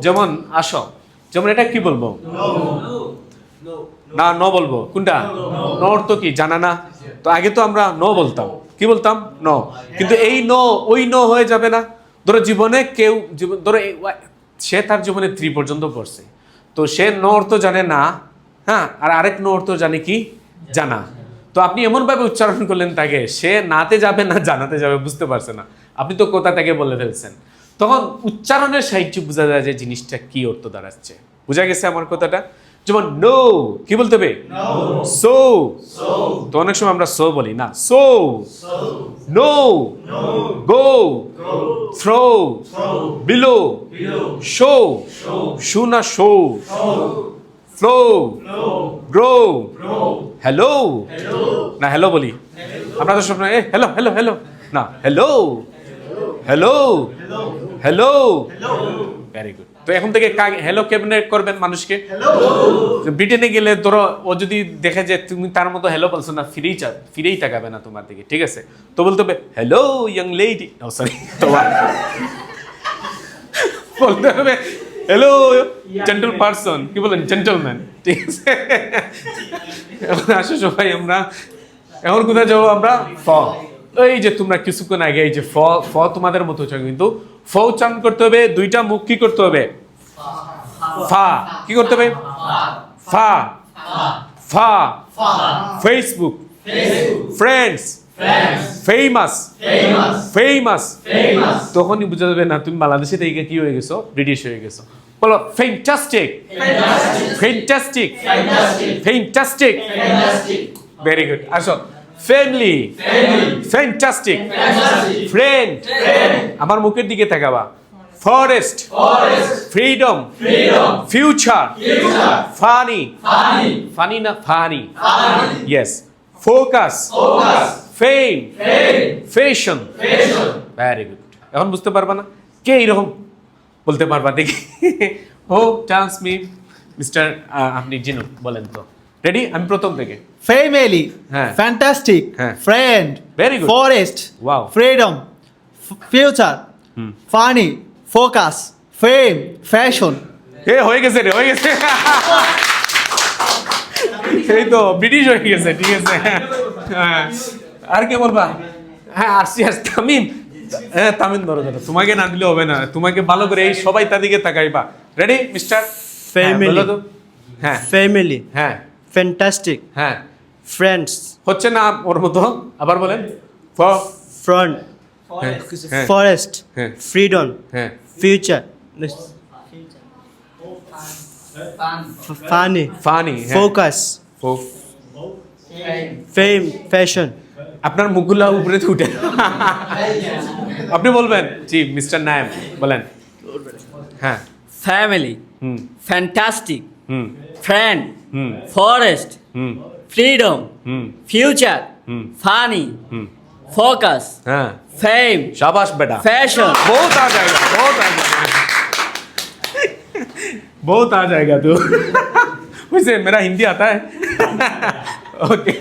যেমন আসো, যেমন এটা কি বলবো? না, ন বলবো। কোনটা? ন অর্থ কি জানা না? তো আগে তো আমরা ন বলতাম। কি বলতাম? ন। কিন্তু এই ন ওই ন হয়ে যাবে না। ধরো জীবনে কেউ ধরো সে তার জীবনে 3 পর্যন্ত পড়ছে, তো সে ন অর্থ জানে না, হ্যাঁ, আর আরেক ন অর্থ জানে কি? জানা। তো আপনি এমনভাবে উচ্চারণ করলেন তাকে, সে নাতে যাবে না জানাতে যাবে, বুঝতে পারছে না। আপনি তো কথা তাকে বলে ফেলছেন। তখন উচ্চারণের সাহায্যে বোঝা যায় যে জিনিসটা কি অর্থ দাঁড়াচ্ছে। বোঝা গেছে আমার কথাটা? যেমন নো, কি বলতে হবে? সো। তো অনেক সময় আমরা সো বলি না। সো, নো, গো, থ্রো, বিলো, শো, শু না শো, ফ্লো, গ্রো, হ্যালো না হ্যালো বলি। আপনাদের সব হ্যালো হ্যালো হ্যালো না, hello hello hello. Very good. তো এখন থেকে হ্যালো কেমনে করবেন মানুষকে? ব্রিটেনে গেলে ধরো ও যদি দেখে যে তুমি তার মতো হ্যালো বলছো না, ফিরেই তাকাবে না তোমার দিকে, ঠিক আছে? তো বলতে হবে হ্যালো ইয়াং লেডি, ও সরি, বলতে হবে হ্যালো জেন্টল পারসন, কি বলেন? জেন্টলম্যান, ঠিক আছে? এখন আসো সবাই, আমরা এখন কোথায় যাবো? আমরা ফ। এই যে তোমরা কিছুক্ষণ আগে এই যে ফ তোমাদের মতো হচ্ছে, কিন্তু ফ উচ্চারণ করতে হবে, দুইটা মুখ কি করতে হবে? ফা। কি করতে হবে? ফা। ফা ফেসবুক ফ্রেন্ডস ফেমাস ফেমাস তখনই বোঝা যাবে না তুমি বাংলাদেশে থেকে কি হয়ে গেছো, ব্রিটিশ হয়ে গেছো। বলো fantastic fantastic fantastic very good. আসো ফ্যামিলি ফ্যান্টাস্টিক ফ্রেন্ড আমার মুখের দিকে তাকাবা। Forest freedom future funny funny না funny yes focus fame fashion very good. এখন বুঝতে পারবা না কে এরকম বলতে পারবা দেখি। ও চান্স মি মিস্টার আপনি জিনু বলেন তো। রেডি? আমি প্রথম থেকে। Family, হ্যাঁ। fantastic, হ্যাঁ। friend, Very good. forest, Wow. freedom, future, funny, focus, fame, fashion. এ হয়ে গেছে রে, হয়ে গেছে। এই তো ব্রিটিশ হয়ে গেছে, ঠিক আছে। হ্যাঁ, আর কে বলবা? হ্যাঁ আসছি তামিম। হ্যাঁ তামিম ধরো ধরো, তোমাকে না দিলে হবে না, তোমাকে ভালো করে এই সবাই তার দিকে তাকাইবা। Ready mister? Family. হ্যাঁ Family, হ্যাঁ fantastic, হ্যাঁ friends, হচ্ছে না ওর মতো, আবার বলেন। front, হ্যাঁ forest, হ্যাঁ freedom, হ্যাঁ future, funny, funny focus, fame, fashion. আপনার মুখগুলা উপরে উঠে। আপনি বলবেন। জি মিস্টার নায়েম বলেন। হ্যাঁ family, হুম fantastic, হুম friend, হুম forest, হুম freedom, হুম future, হুম funny, হুম focus, हाँ fame, शाबाश बेटा fashion. बहुत आ जाएगा बहुत आ जाएगा बहुत आ जाएगा तू वैसे मेरा हिंदी आता है ओके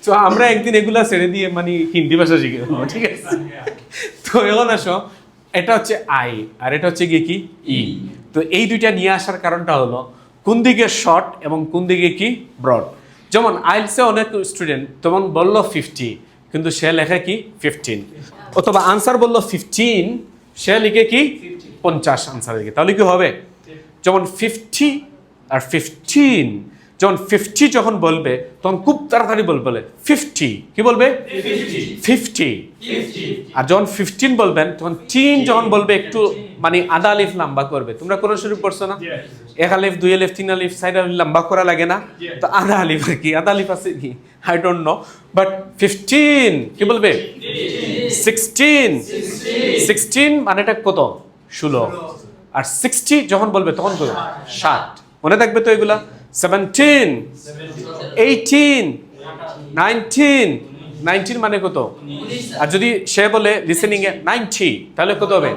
তো আমরা একদিন এগুলা ছেড়ে দিয়ে মানে হিন্দি ভাষা শিখে নেবো, ঠিক আছে? তো এখন আসো, এটা হচ্ছে আই আর এটা হচ্ছে গিয়ে কি ই। তো এই দুইটা নিয়ে আসার কারণটা হলো কোন দিকে শর্ট এবং কোন দিকে কি ব্রড। যেমন আইলসে অনেক স্টুডেন্ট তেমন বললো 50 কিন্তু সে লেখে কি 15, অথবা আনসার বললো 15 সে লিখে কি 50 আনসার লিখে, তাহলে কি হবে? যেমন 50 আর 15, যখন 50 যখন বলবে তখন খুব তাড়াতাড়ি বলবে 50, কি বলবে 50। আর যখন 15 বলবেন তখন তিন যখন বলবে একটু মানে আধা আলিফ লম্বা করবে। তোমরা কোরআন শরীফ পড়ছো না? এক আলিফ, দুই আলিফ, তিন আলিফ, চার আলিফ লম্বা করা লাগে না? তো আধা আলিফ আর কি, আধা আলিফ আছে কি আই ডোন্ট নো, বাট 15 কি বলবে 16 16 মানে এটা কত 16। আর 60 যখন বলবে তখন কত 60। মনে থাকবে তো এগুলা। 17 18 19 19 মানে কত? আর যদি সে বলে লিসেনিং এ 90 তাহলে কত হবে?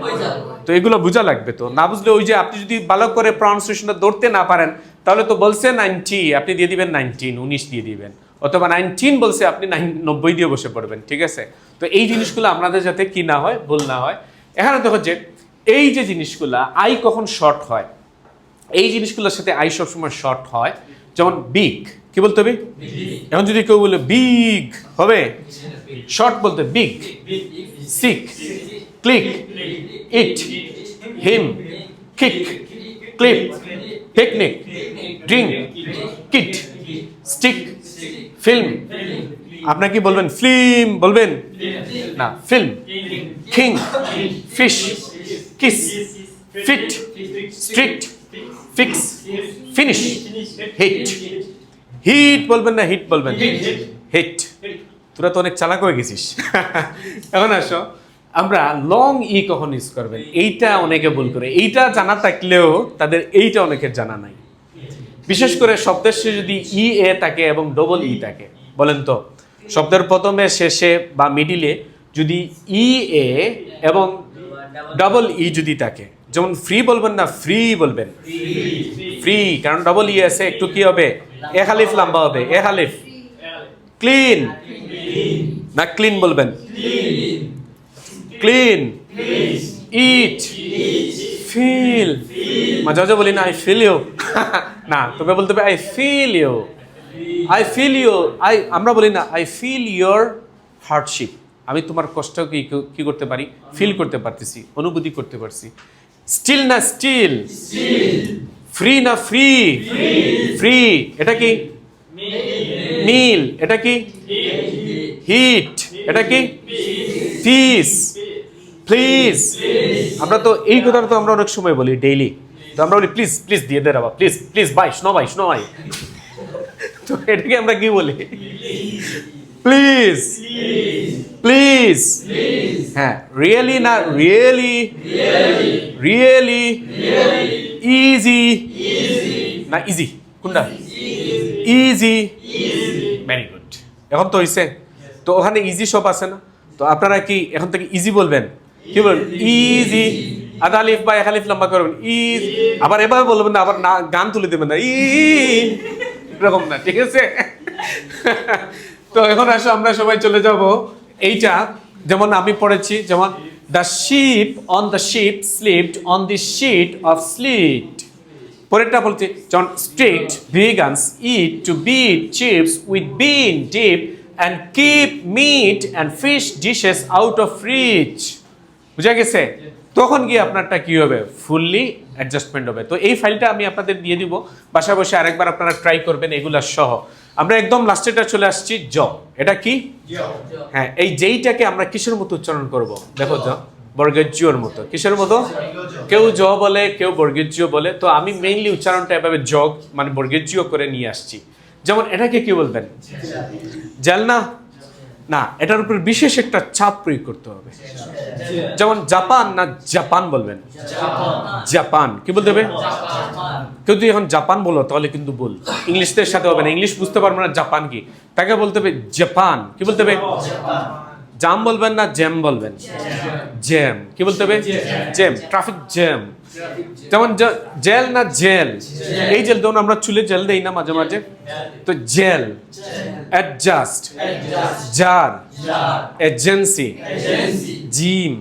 তো এগুলো বোঝা লাগবে। তো না বুঝলে ওই যে আপনি যদি ভালো করে প্রনাউন্সিয়েশনটা ধরতে না পারেন তাহলে তো বলছে 90 আপনি দিয়ে দিবেন 19 দিয়ে দিবেন, অথবা 19 বলছে আপনি 90 দিয়ে বসে পড়বেন, ঠিক আছে? তো এই জিনিসগুলো আপনাদের যাতে কি না হয়, ভুল না হয়। এখানে দেখো যে এই যে জিনিসগুলা আই কখন শর্ট হয়, এই জিনিসগুলোর সাথে আই সবসময় শর্ট হয়। যেমন বিগ, কি বলতে হবে? এখন যদি কেউ বলে বিগ হবে, শর্ট বলতে big. Sick, click, eat, him, kick, clip, picnic, drink, kit, stick, film. আপনার কি বলবেন? ফিল্ম বলবেন না, film. King, fish, kiss, fit, strict, fix, finish, hit. Hit বলবেন না হিট বলবেন? হিট। তোরা তো অনেক চালাক হয়ে গেছিস। এখন আসো, আমরা লং ই কখন ইউজ করবেন, এইটা অনেকে ভুল করে। এইটা জানা থাকলেও তাদের এইটা অনেকের জানা নাই। বিশেষ করে শব্দের শেষে যদি ই এ থাকে এবং ডবল ই থাকে, বলেন তো শব্দের প্রথমে, শেষে বা মিডিলে যদি ই এ এবং ডাবল ই যদি থাকে, যেমন ফ্রি বলবেন না ফ্রি বলবেন ফ্রি, কারণ ডাবল ই আছে, একটু কি হবে এক আলিফ লম্বা হবে, এক আলিফ। ক্লিন না ক্লিন বলবেন, ক্লিন। ইট, ফিল, মাঝে মাঝে বলি না আই ফিল ইউ, না তবে বলতে হবে I feel you, I feel you. আমরা বলি না আই ফিল ইউর হার্ডশিপ, আমি তোমার কষ্টকে কি করতে পারি, ফিল করতে পারতেছি, অনুভূতি করতে পারছি। স্টিল না স্টিল, ফ্রি না ফ্রি? ফ্রি। এটা কি? মিল। এটা কি? হিট। এটা কি? পিস। প্লিজ। আমরা তো এই কথাটা তো আমরা অনেক সময় বলি ডেইলি। তো আমরা বলি প্লিজ প্লিজ দিয়ে দে বাবা, প্লিজ প্লিজ ভাই, শোনো ভাই, শোনো ভাই। তো এটাকে আমরা কি বলি? Please please. হ্যাঁ, রিয়েলি না রিয়েলি? রিয়েলি। ইজি না ইজি? কোনটা? ইজি। Very good. এখন তো হইছে। তো ওখানে ইজি সব আছে না? তো আপনারা কি এখন থেকে ইজি বলবেন? কি বলবেন? ইজি। আধা আলিফ বা এক আলিফ লম্বা করবেন, ইজ। আবার এভাবে বলবেন না, আবার না গান তুলে দেবেন না, এরকম না, ঠিক আছে? তো এখন আসো আমরা সবাই চলে যাব এইটা, যেমন আমি পড়েছি, যেমন the ship on the ship slipped on the sheet of slit. পরেরটা বলছে যেমন strict vegans eat to beat chips with bean dip and keep meat and fish dishes out of fridge. বুঝা গেছে? তখন গিয়ে আপনারটা কি হবে? ফুললি অ্যাডজাস্টমেন্ট হবে। তো এই ফাইলটা আমি আপনাদের দিয়ে দিব, বাসায় বসে আরেকবার আপনারা ট্রাই করবেন এগুলা সহ। আমরা একদম লাস্টেটা চলে আসছি, জ। এটা কি? হ্যাঁ, এই যেইটাকে আমরা কিসের মতো উচ্চারণ করব? দেখো, জ বর্গের জিওর মতো। কিসের মতো? কেউ জ বলে, কেউ বর্গের জিও বলে। তো আমি মেইনলি উচ্চারণটা এভাবে জগ মানে বর্গের জিও করে নিয়ে আসছি। যেমন এটাকে কি বলবেন? জেল না? না, এটার উপর বিশেষ একটা চাপ প্রয়োগ করতে হবে। যেমন জাপান না জাপান বলবেন? জাপান। কি বলতে হবে? কেউ যদি এখন জাপান বলো তাহলে কিন্তু বল, ইংলিশদের সাথে হবে না, ইংলিশ বুঝতে পারবো না জাপান কি, তাকে বলতে হবে জাপান। কি বলতে হবে? জাম বলবেন না জ্যাম বলবেন? জ্যাম। কি বলতে হবে? জ্যাম। Traffic jam. যেমন জেল না জেল? এই জেল ধরুন আমরা চুলে জেল দেই না মাঝে মাঝে, তো jail. Adjust, jar, agency, gym,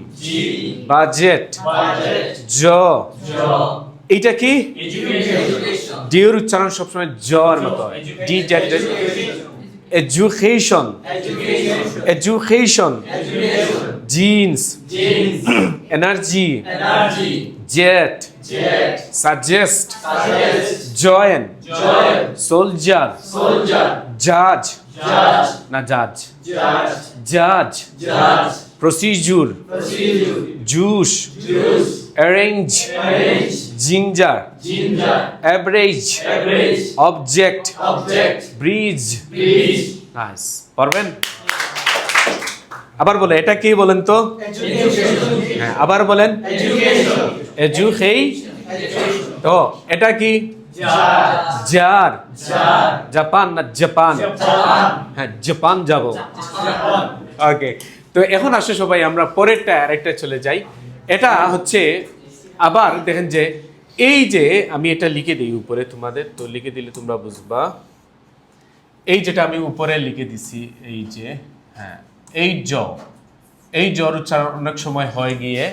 budget, জ। এইটা কি? ডিউর উচ্চারণ সবসময় জর মতো হয়। D Z. Education, education, jeans, energy, jet, suggest, join, soldier, জাজ না জাজ? জাজ। Procedure, juice, arrange, ginger, average, object, bridge. Nice. পারবেন? আবার বলে, এটা কি বলেন তো? হ্যাঁ, আবার বলেন। তো এটা কি? জার। জাপান না জাপান? হ্যাঁ, জাপান যাব। ওকে, তো এখন আসে সবাই আমরা পরেরটা আরেকটা চলে যাই। এটা হচ্ছে আবার দেখেন যে এই যে আমি এটা লিখে দিই উপরে তোমাদের, তো লিখে দিলে তোমরা বুঝবা। এই যেটা আমি উপরে লিখে দিছি, এই যে হ্যাঁ, এই জ, এই জর উচ্চারণ অনেক সময় হয় গিয়ে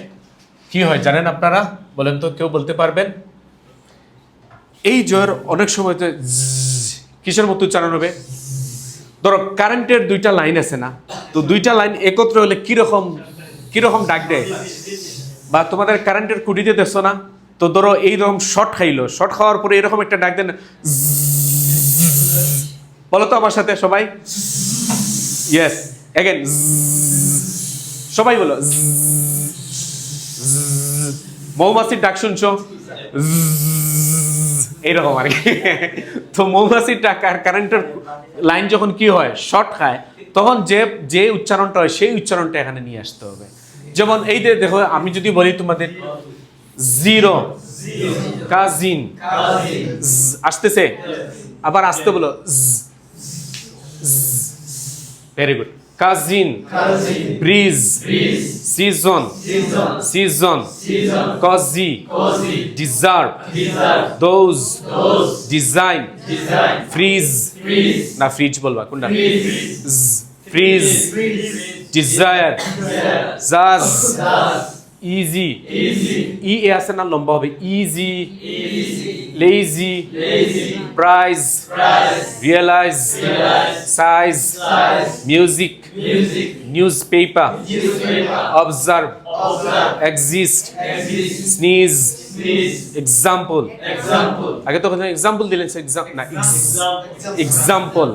কি হয় জানেন আপনারা? বলেন তো, কেউ বলতে পারবেন? এই জর অনেক সময় তো কিসের মতো উচ্চারণ হবে? ধরো কারেন্টের দুইটা লাইন আছে না, তো দুইটা লাইন একত্র হলে কিরকম ডাক দেয়? বা তোমাদের কারেন্টের খুঁটিতে দেখছো না, তো ধরো এইরকম শর্ট খাইলো, শর্ট খাওয়ার পরে এরকম একটা ডাক দেন, বলো তো আমার সাথে সবাই। ইয়েস, এগেন সবাই বলো। মৌমাছির ডাক শুনছো? এইরকম আর কি। তো মৌমাছির ডাক আর কারেন্টের লাইন যখন কি হয়, শর্ট খায়, তখন যে উচ্চারণটা হয় সেই উচ্চারণটা এখানে নিয়ে আসতে হবে। যেমন এই যে দেখো, আমি যদি বলি তোমাদের জিরো, কাজিন, আসতেছে, আবার আসতে বলো। Very good. Cousin, bridge, season, season, cozy, deserve, those, design, fridge না ফ্রিজ বলবা কোনটা? ফ্রিজ, ডিজায়ার, জাজ, ইজি ই এ আছে না লম্বা হবে easy lazy prize realize size music news paper observe exist sneeze example আগে তো এক্সাম্পল দিলেন না এক্সাম্পল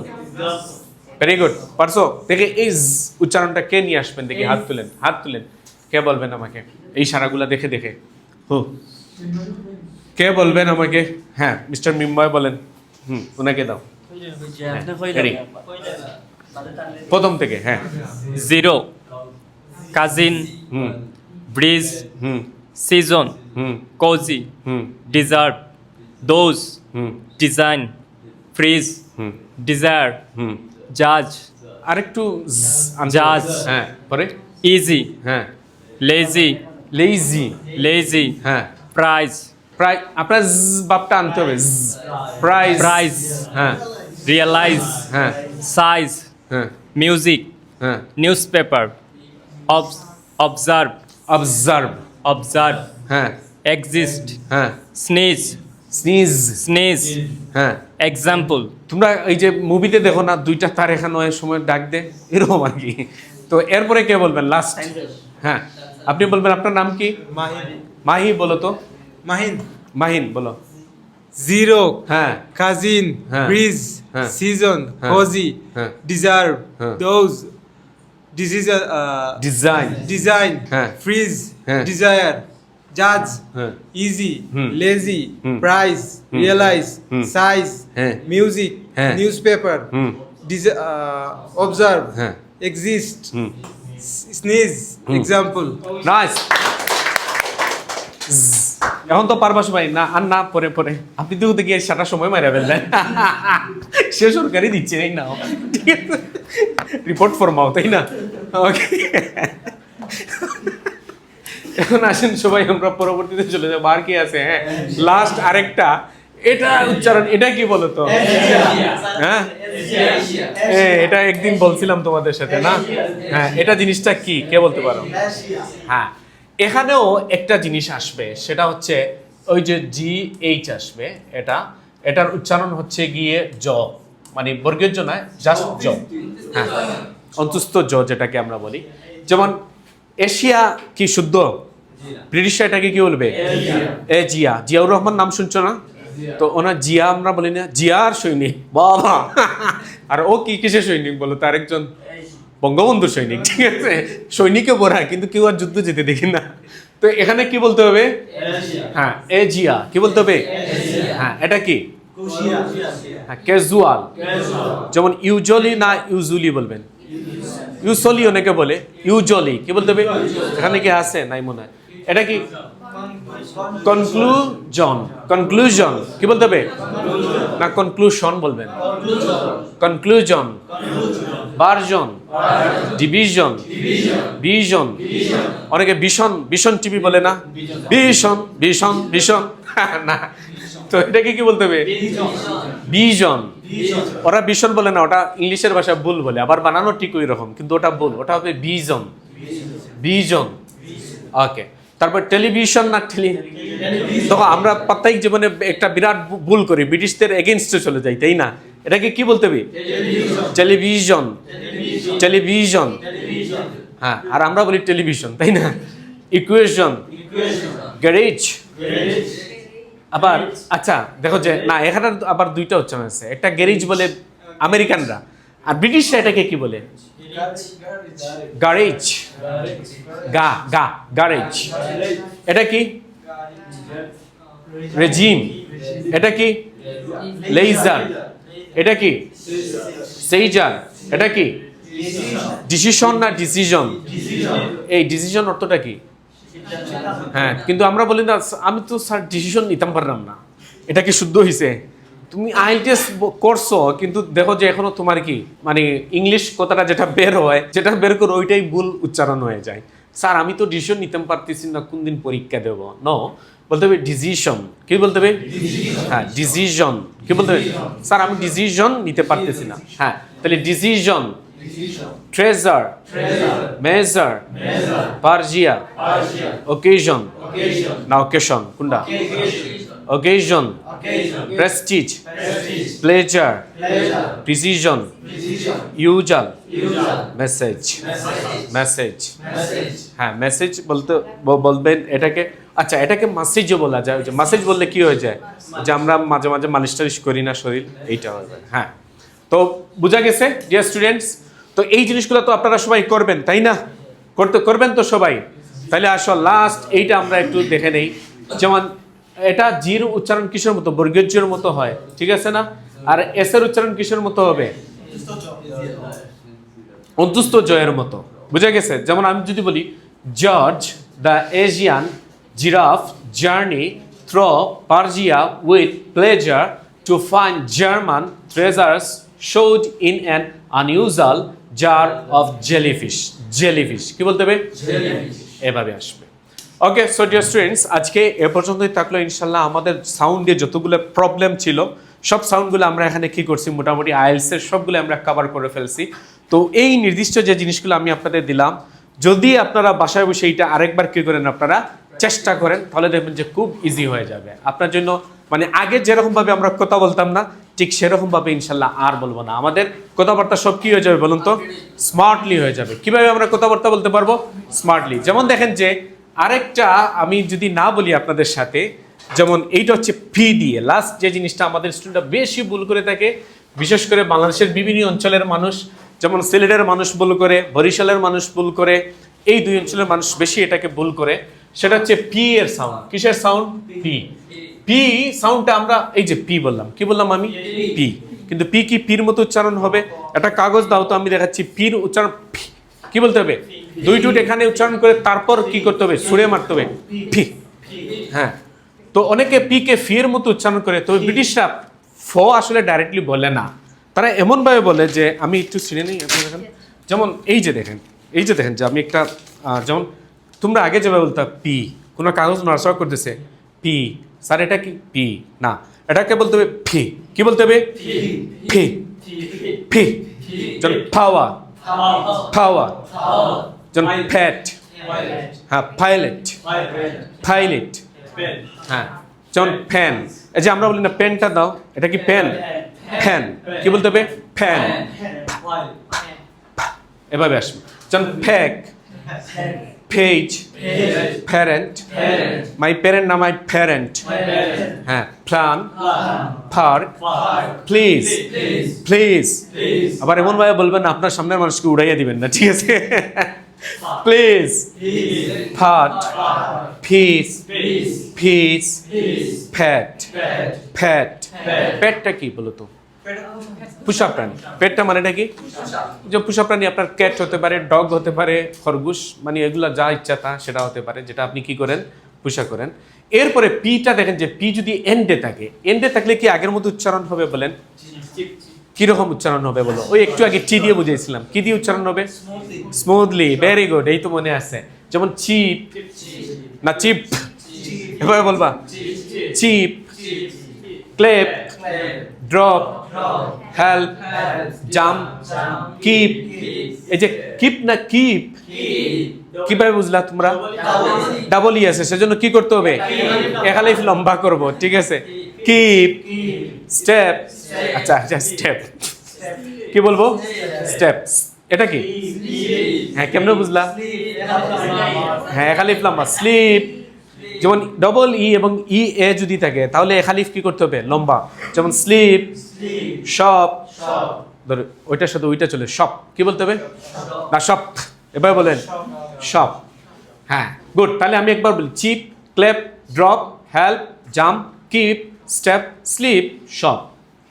ভেরি গুড পারছো দেখে এই উচ্চারণটা কে নিয়ে আসবেন দেখি হাত তুলেন কে বলবেন আমাকে এই সারাগুলা দেখে দেখে কে বলবেন আমাকে হ্যাঁ মিস্টার মিম্ময় বলেন ওনাকে দাও ready? প্রথম থেকে হ্যাঁ zero cousin bridge season cosy deserve dose design fridge desire জাজ আরেকটু জাজ হ্যাঁ পরে ইজি হ্যাঁ লেজি লেজি হ্যাঁ প্রাইজ প্রায় আপনার বাপটা আনতে হবে প্রাইজ প্রাইজ হ্যাঁ রিয়েলাইজ হ্যাঁ সাইজ হ্যাঁ মিউজিক হ্যাঁ নিউজপেপার অবজার্ভ অবজার্ভ হ্যাঁ এক্সিস্ট হ্যাঁ স্নিজ স্নিজ হ্যাঁ এক্সাম্পল তোমরা এই যে মুভিতে দেখো না দুইটা তার এখানে সময় ডাক দে এরকম আর কি তো এরপরে কে বলবেন লাস্ট হ্যাঁ আপনি বলবেন আপনার নাম কি মাহি বলো তো মাহিন বলো জিরো হ্যাঁ কাজিন হ্যাঁ। ব্রিজ হ্যাঁ। সিজন হ্যাঁ। কোজি হ্যাঁ। ডিজার্ভ হ্যাঁ। ডোজ ডিজিজ ডিজাইন হ্যাঁ। ফ্রিজ হ্যাঁ। ডিজায়ার জাজ হ্যাঁ। ইজি হুম। লেজি হুম। প্রাইজ হুম। রিয়েলাইজ হুম। সাইজ হ্যাঁ। মিউজিক হ্যাঁ। নিউজপেপার হুম। অবজার্ভ হ্যাঁ। এক্সিস্ট হুম স্নিজ এক্সাম্পল নাইস এখন তো পারবা সবাই না আর না পরে পরে আপনি তো গিয়ে সারা সময় মারা ফেললেন সে সরকারি দিচ্ছে এই না ঠিক আছে রিপোর্ট ফরমাও তাই না ওকে এখন আসেন সবাই আমরা পরবর্তীতে চলে যাবো আর কি আছে হ্যাঁ লাস্ট আরেকটা এটা উচ্চারণ এটা কি বলো তো হ্যাঁ এটা একদিন বলছিলাম তোমাদের সাথে না হ্যাঁ এটা জিনিসটা কি কে বলতে পারো হ্যাঁ এখানেও একটা জিনিস আসবে সেটা হচ্ছে ওই যে GH আসবে এটার উচ্চারণ হচ্ছে গিয়ে জ মানে বর্গের জ নয় জাস্ট জ হ্যাঁ অন্তস্থ জ যেটাকে আমরা বলি যেমন এশিয়া কি শুদ্ধ ব্রিটিশরা এটাকে কি বলবে জিয়াউর রহমান নাম শুনছো না তো ওনার জিয়া আমরা বলি না জিয়ার সৈনিক বাবা আর ও কি কিসের সৈনিক বলো তার একজন বঙ্গবন্ধু সৈনিক ঠিক আছে সৈনিকে বলা কিন্তু কেউ আর যুদ্ধ যেতে দেখি না তো এখানে কি বলতে হবে হ্যাঁ জিয়া কি বলতে হবে হ্যাঁ এটা কি হ্যাঁ ক্যাজুয়াল যেমন ইউজুয়ালি না ইউজুয়ালি বলবেন ইউজুয়ালি অনেকে বলে ইউজুয়ালি কি বলতে হবে এখানে কি আছে নাই মনে হয় এটা কি কনক্লুজন কি বলতে হবে না কনক্লুশন বলবেন কনক্লুজন ভার্জন ডিভিশন ভিশন অনেকে ভীষণ টিভি বলে না ভীষণ না তো এটাকে কি বলতে হবে ভিশন ওরা ভীষণ বলে না ওটা ইংলিশের ভাষা ভুল বলে আবার বানানো ঠিক ওই রকম কিন্তু ওটা ভুল ওটা হবে ভিশন ওকে তারপর টেলিভিশন না তখন আমরা প্রত্যেক জীবনে একটা বিরাট ভুল করি ব্রিটিশদের এগেইনস্টে চলে যাই তাই না এটাকে কি বলতে হবে টেলিভিশন হ্যাঁ আর আমরা বলি টেলিভিশন তাই না ইকুয়েশন গ্যারেজ আবার আচ্ছা দেখো যে না এখানে আবার দুইটা উচ্চারণ আছে একটা গ্যারেজ বলে আমেরিকানরা আর ব্রিটিশরা এটাকে কি বলে গ্যারেজ গ্যারেজ এটা কি রেজিম এটা কি লেজার এটা কি সেইজার এটা কি ডিসিশন না ডিসিশন এই ডিসিশন অর্থটা কি হ্যাঁ কিন্তু আমরা বলি না আমি তো স্যার ডিসিশন নিতাম পারলাম না এটা কি শুদ্ধ হয়েছে তুমি আইএলটিএস করছো কিন্তু দেখো যে এখনো তোমার কি মানে ইংলিশ কথাটা যেটা বের করো ওইটাই ভুল উচ্চারণ হয়ে যায় স্যার আমি তো ডিসিশন নিতে পারতেছি না কোন দিন পরীক্ষা দেবো নো বলতে হবে ডিসিশন কি বলতে হবে হ্যাঁ ডিসিশন কি বলতে হবে স্যার আমি ডিসিশন নিতে পারতেছি না হ্যাঁ তাহলে decision treasure, measure, pargia, occasion, না occasion কোনটা, occasion, prestige, pleasure, precision, usual, message, হ্যাঁ মেসেজ বলতে বলবেন এটাকে, আচ্ছা এটাকে মেসেজও বলা যায়। যে মেসেজ বললে কি হয়ে যায়, যে আমরা মাঝে মাঝে মালিশ টালিশ করি না শরীর, এইটা হয়ে যায়। হ্যাঁ, তো বোঝা গেছে ডিয়ার স্টুডেন্টস? তো এই জিনিসগুলো তো আপনারা সবাই করবেন, তাই না? করবেন তো সবাই। তাহলে আসল লাস্ট এইটা আমরা একটু দেখে নেই। যেমন এটা জির উচ্চারণ কিসের মতো, বর্গীয় জির মতো হয়, ঠিক আছে না? আর এস এর উচ্চারণ কিসের মতো হবে, অন্তুস্থ জয়ের মতো। বুঝা গেছে? যেমন আমি যদি বলি George the Asian giraffe journey through Georgia with pleasure to find German treasures showed in an unusual jar of jellyfish. কি বলতে হবে? এভাবে আসবে। ওকে, সো ডিয়ার স্টুডেন্টস, আজকে এ পর্যন্তই থাকলো। ইনশাল্লাহ আমাদের সাউন্ডে যতগুলো প্রবলেম ছিল সব সাউন্ডগুলো আমরা এখানে কি করছি, মোটামুটি আইএলসের সবগুলো আমরা কভার করে ফেলছি। তো এই নির্দিষ্ট যে জিনিসগুলো আমি আপনাদের দিলাম, যদি আপনারা বাসায় বসে এইটা আরেকবার কি করেন, আপনারা চেষ্টা করেন, তাহলে দেখবেন যে খুব ইজি হয়ে যাবে আপনার জন্য। মানে আগে যেরকমভাবে আমরা কথা বলতাম না, ঠিক সেরকমভাবে ইনশাল্লাহ আর বলবো না। আমাদের কথাবার্তা সব কি হয়ে যাবে বলুন তো? স্মার্টলি হয়ে যাবে। কিভাবে আমরা কথাবার্তা বলতে পারবো? স্মার্টলি। যেমন দেখেন যে আরেকটা আমি যদি না বলি আপনাদের সাথে, যেমন এইটা হচ্ছে ফি দিয়ে লাস্ট যে জিনিসটা আমাদের স্টুডেন্টরা বেশি ভুল করে থাকে, বিশেষ করে বাংলাদেশের বিভিন্ন অঞ্চলের মানুষ, যেমন সিলেটের মানুষ ভুল করে, বরিশালের মানুষ ভুল করে, এই দুই অঞ্চলের মানুষ বেশি এটাকে ভুল করে। সেটা হচ্ছে পি এর সাউন্ড। কিসের সাউন্ড? পি সাউন্ডটা আমরা এই যে পি বললাম, কি বললাম আমি? পি। কিন্তু পি কি পির মতো উচ্চারণ হবে? একটা কাগজ দাও তো, আমি দেখাচ্ছি পির উচ্চারণ কি বলতে হবে? দুই টুট এখানে উচ্চারণ করে তারপর কি করতে হবে? সুরে মারতে হবে ফি। হ্যাঁ, তো অনেকে পি কে ফির মতো উচ্চারণ করে, তবে ব্রিটিশরা ফ আসলে ডাইরেক্টলি বলে না, তারা এমনভাবে বলে যে, আমি একটু ছিঁড়ে নিই আপনি দেখেন। যেমন এই যে দেখেন যে আমি একটা যেমন তোমরা আগে যেভাবে বলতো পি, কোনো কাগজ নড়াচড়া করতেছে পি, স্যার এটা কি? পি না, এটাকে বলতে হবে ফি। কি বলতে হবে? ফি। যেমন পাওয়ার, যেমন ফ্যাট, হ্যাঁ পাইলট, হ্যাঁ যেমন ফ্যান। এই যে আমরা বলি না পেনটা দাও, এটা কি পেন? ফ্যান। কি বলতে হবে? ফ্যান। এভাবে আসবে। যেমন ফ্যাক, পেজ, প্যারেন্ট, মাই প্যারেন্ট না মাই প্যারেন্ট, হ্যাঁ প্ল্যান, পার্ক, প্লিজ। আবার এমন ভাবে বলবেন না আপনার সামনের মানুষকে উড়াইয়া দিবেন না, ঠিক আছে? প্লিজ, ফাট, পিস, ফ্যাট। পেটটা কি বলো তো? পোষা প্রাণী। পেটটা মানেটা কি? যে পোষা প্রাণী আপনার ক্যাট হতে পারে, ডগ হতে পারে, খরগোশ, মানে এগুলা যা ইচ্ছা তা সেটা হতে পারে, যেটা আপনি কি করেন? পোষা করেন। এরপরে পিটা দেখেন যে পি যদি এন্ডে থাকলে কি আগের মতো উচ্চারণ হবে বলেন? কিরকম উচ্চারণ হবে বলো? ওই একটু আগে টি দিয়ে বুঝিয়েছিলাম, কি দিয়ে উচ্চারণ হবে? স্মুথলি। ভেরি গুড, এই তো মনে আছে। যেমন চিপ না চিপ, এভাবে বলবা chip, clap, drop, help, jump, keep. এই যে কিপ না কিপ, কিভাবে বুঝলা তোমরা? ডাবল ই আছে, সেজন্য কি করতে হবে? একালিফ লম্বা করব, ঠিক আছে? Keep, step. আচ্ছা স্টেপ কি বলবো? স্টেপস। এটা কি? হ্যাঁ কেমনে বুঝলা? হ্যাঁ একালিফ লম্বা। স্লিপ, যেমন ডবল ই এবং ই এ যদি থাকে তাহলে একালিফ কি করতে হবে? লম্বা। যেমন স্লিপ, শপ, ধরো ওইটার সাথে ওইটা চলে, শপ। কি বলতে হবে? না শপ, এবার বলেন শপ। হ্যাঁ গুড। তাহলে আমি একবার বলি chip, clap, drop, help, jump, keep, step, sleep, shop.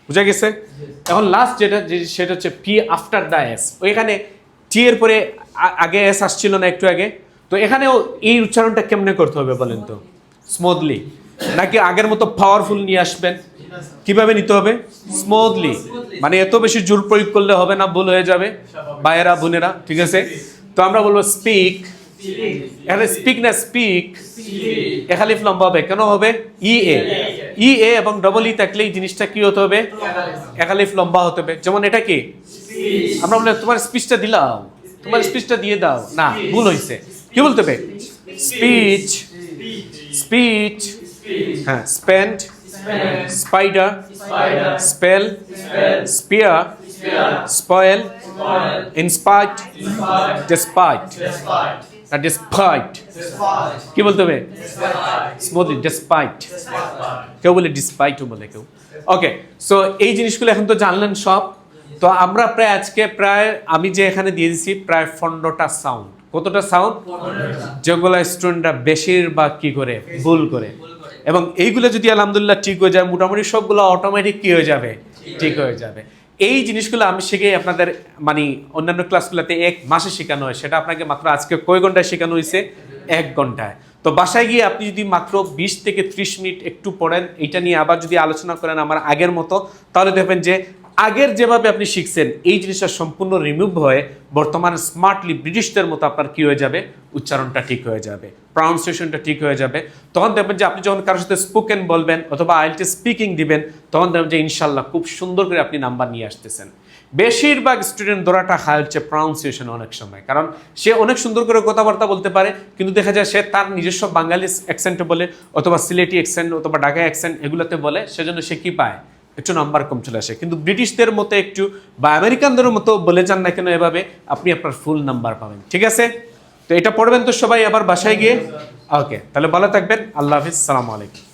বুঝা গেছে? এখন লাস্ট যেটা সেটা হচ্ছে পি আফটার দ্য এস। ওইখানে টি এর পরে আগে এস আসছিল না একটু আগে? তো এখানেও এই উচ্চারণটা কেমনে করতে হবে বলেন তো? স্মুথলি নাকি আগের মতো পাওয়ারফুল নিয়ে আসবেন? কিভাবে নিতে হবে? স্মুথলি। মানে এত বেশি জোর প্রয়োগ করলে হবে না, ভুল হয়ে যাবে ভাইয়েরা বোনেরা, ঠিক আছে? তো আমরা বলবো স্পিক, এখানে স্পিক না স্পিক, একালিফ লম্বা হবে, কেন হবে? ই এ এবং ডবল ই থাকলে এই জিনিসটা কি হতে হবে? একালিফ লম্বা হতে হবে। যেমন এটা কি, আমরা বলে তোমার স্পিচটা দিলাম, তোমার স্পিচটা দিয়ে দাও, না, ভুল হয়েছে। কি বলতে হবে? স্পিচ, স্পিচ, হ্যাঁ, spend, spider, spell, spear, spoil, in spite, despite, despite. কি বলতে হবে? Smoothly, despite. কেউ বলে ডিসপাইটও বলে কেউ। ওকে, সো এই জিনিসগুলো এখন তো জানলেন সব। তো আমরা প্রায় আজকে আমি যে এখানে দিয়ে দিচ্ছি প্রায় 15টা সাউন্ড। কতটা সাউন্ড? যেগুলো স্টুডেন্টরা বেশিরভাগ কি করে? ভুল করে। এবং এইগুলো যদি আলহামদুলিল্লাহ ঠিক হয়ে যায়, মোটামুটি সবগুলো অটোমেটিক কি হয়ে যাবে? ঠিক হয়ে যাবে। এই জিনিসগুলো আমি শিখে আপনাদের মানে অন্যান্য ক্লাসগুলোতে 1 মাসে শেখানো হয়, সেটা আপনাকে মাত্র আজকে কয় ঘন্টায় শেখানো হয়েছে? 1 ঘন্টায়। তো বাসায় গিয়ে আপনি যদি মাত্র 20 থেকে 30 মিনিট একটু পড়েন, এটা নিয়ে আবার যদি আলোচনা করেন আমার আগের মতো, তাহলে দেখবেন যে আগের যেভাবে আপনি শিখছেন এই জিনিসটা সম্পূর্ণ রিমুভ হয়ে বর্তমান স্মার্টলি ব্রিটিশদের মতো আপনার কি হয়ে যাবে? উচ্চারণটা ঠিক হয়ে যাবে, প্রনাউন্সিয়েশনটা ঠিক হয়ে যাবে। তখন দেখবেন যে আপনি যখন কারোর সাথে স্পোকেন বলবেন অথবা আইএলটি স্পিকিং দিবেন, তখন দেখবেন যে ইনশাল্লাহ খুব সুন্দর করে আপনি নাম্বার নিয়ে আসতেছেন। বেশিরভাগ স্টুডেন্ট ধরাটা খায় হচ্ছে প্রনাউন্সিয়েশন অনেক সময়, কারণ সে অনেক সুন্দর করে কথাবার্তা বলতে পারে, কিন্তু দেখা যায় সে তার নিজস্ব বাঙালি অ্যাকসেন্টে বলে অথবা সিলেটি অ্যাকসেন্ট অথবা ঢাকা অ্যাকসেন্ট এগুলোতে বলে, সেজন্য সে কি পায়? একটু নাম্বার কম চলে আসে। কিন্তু ব্রিটিশদের মতো একটু বা আমেরিকানদের মতো বলে যান না কেন এভাবে, আপনি আপনার ফুল নাম্বার পাবেন। ঠিক আছে? তো এটা পড়বেন তো সবাই আবার বাসায় গিয়ে। ওকে, তাহলে ভালো থাকবেন। আল্লাহ হাফিজ, সালামু আলাইকুম।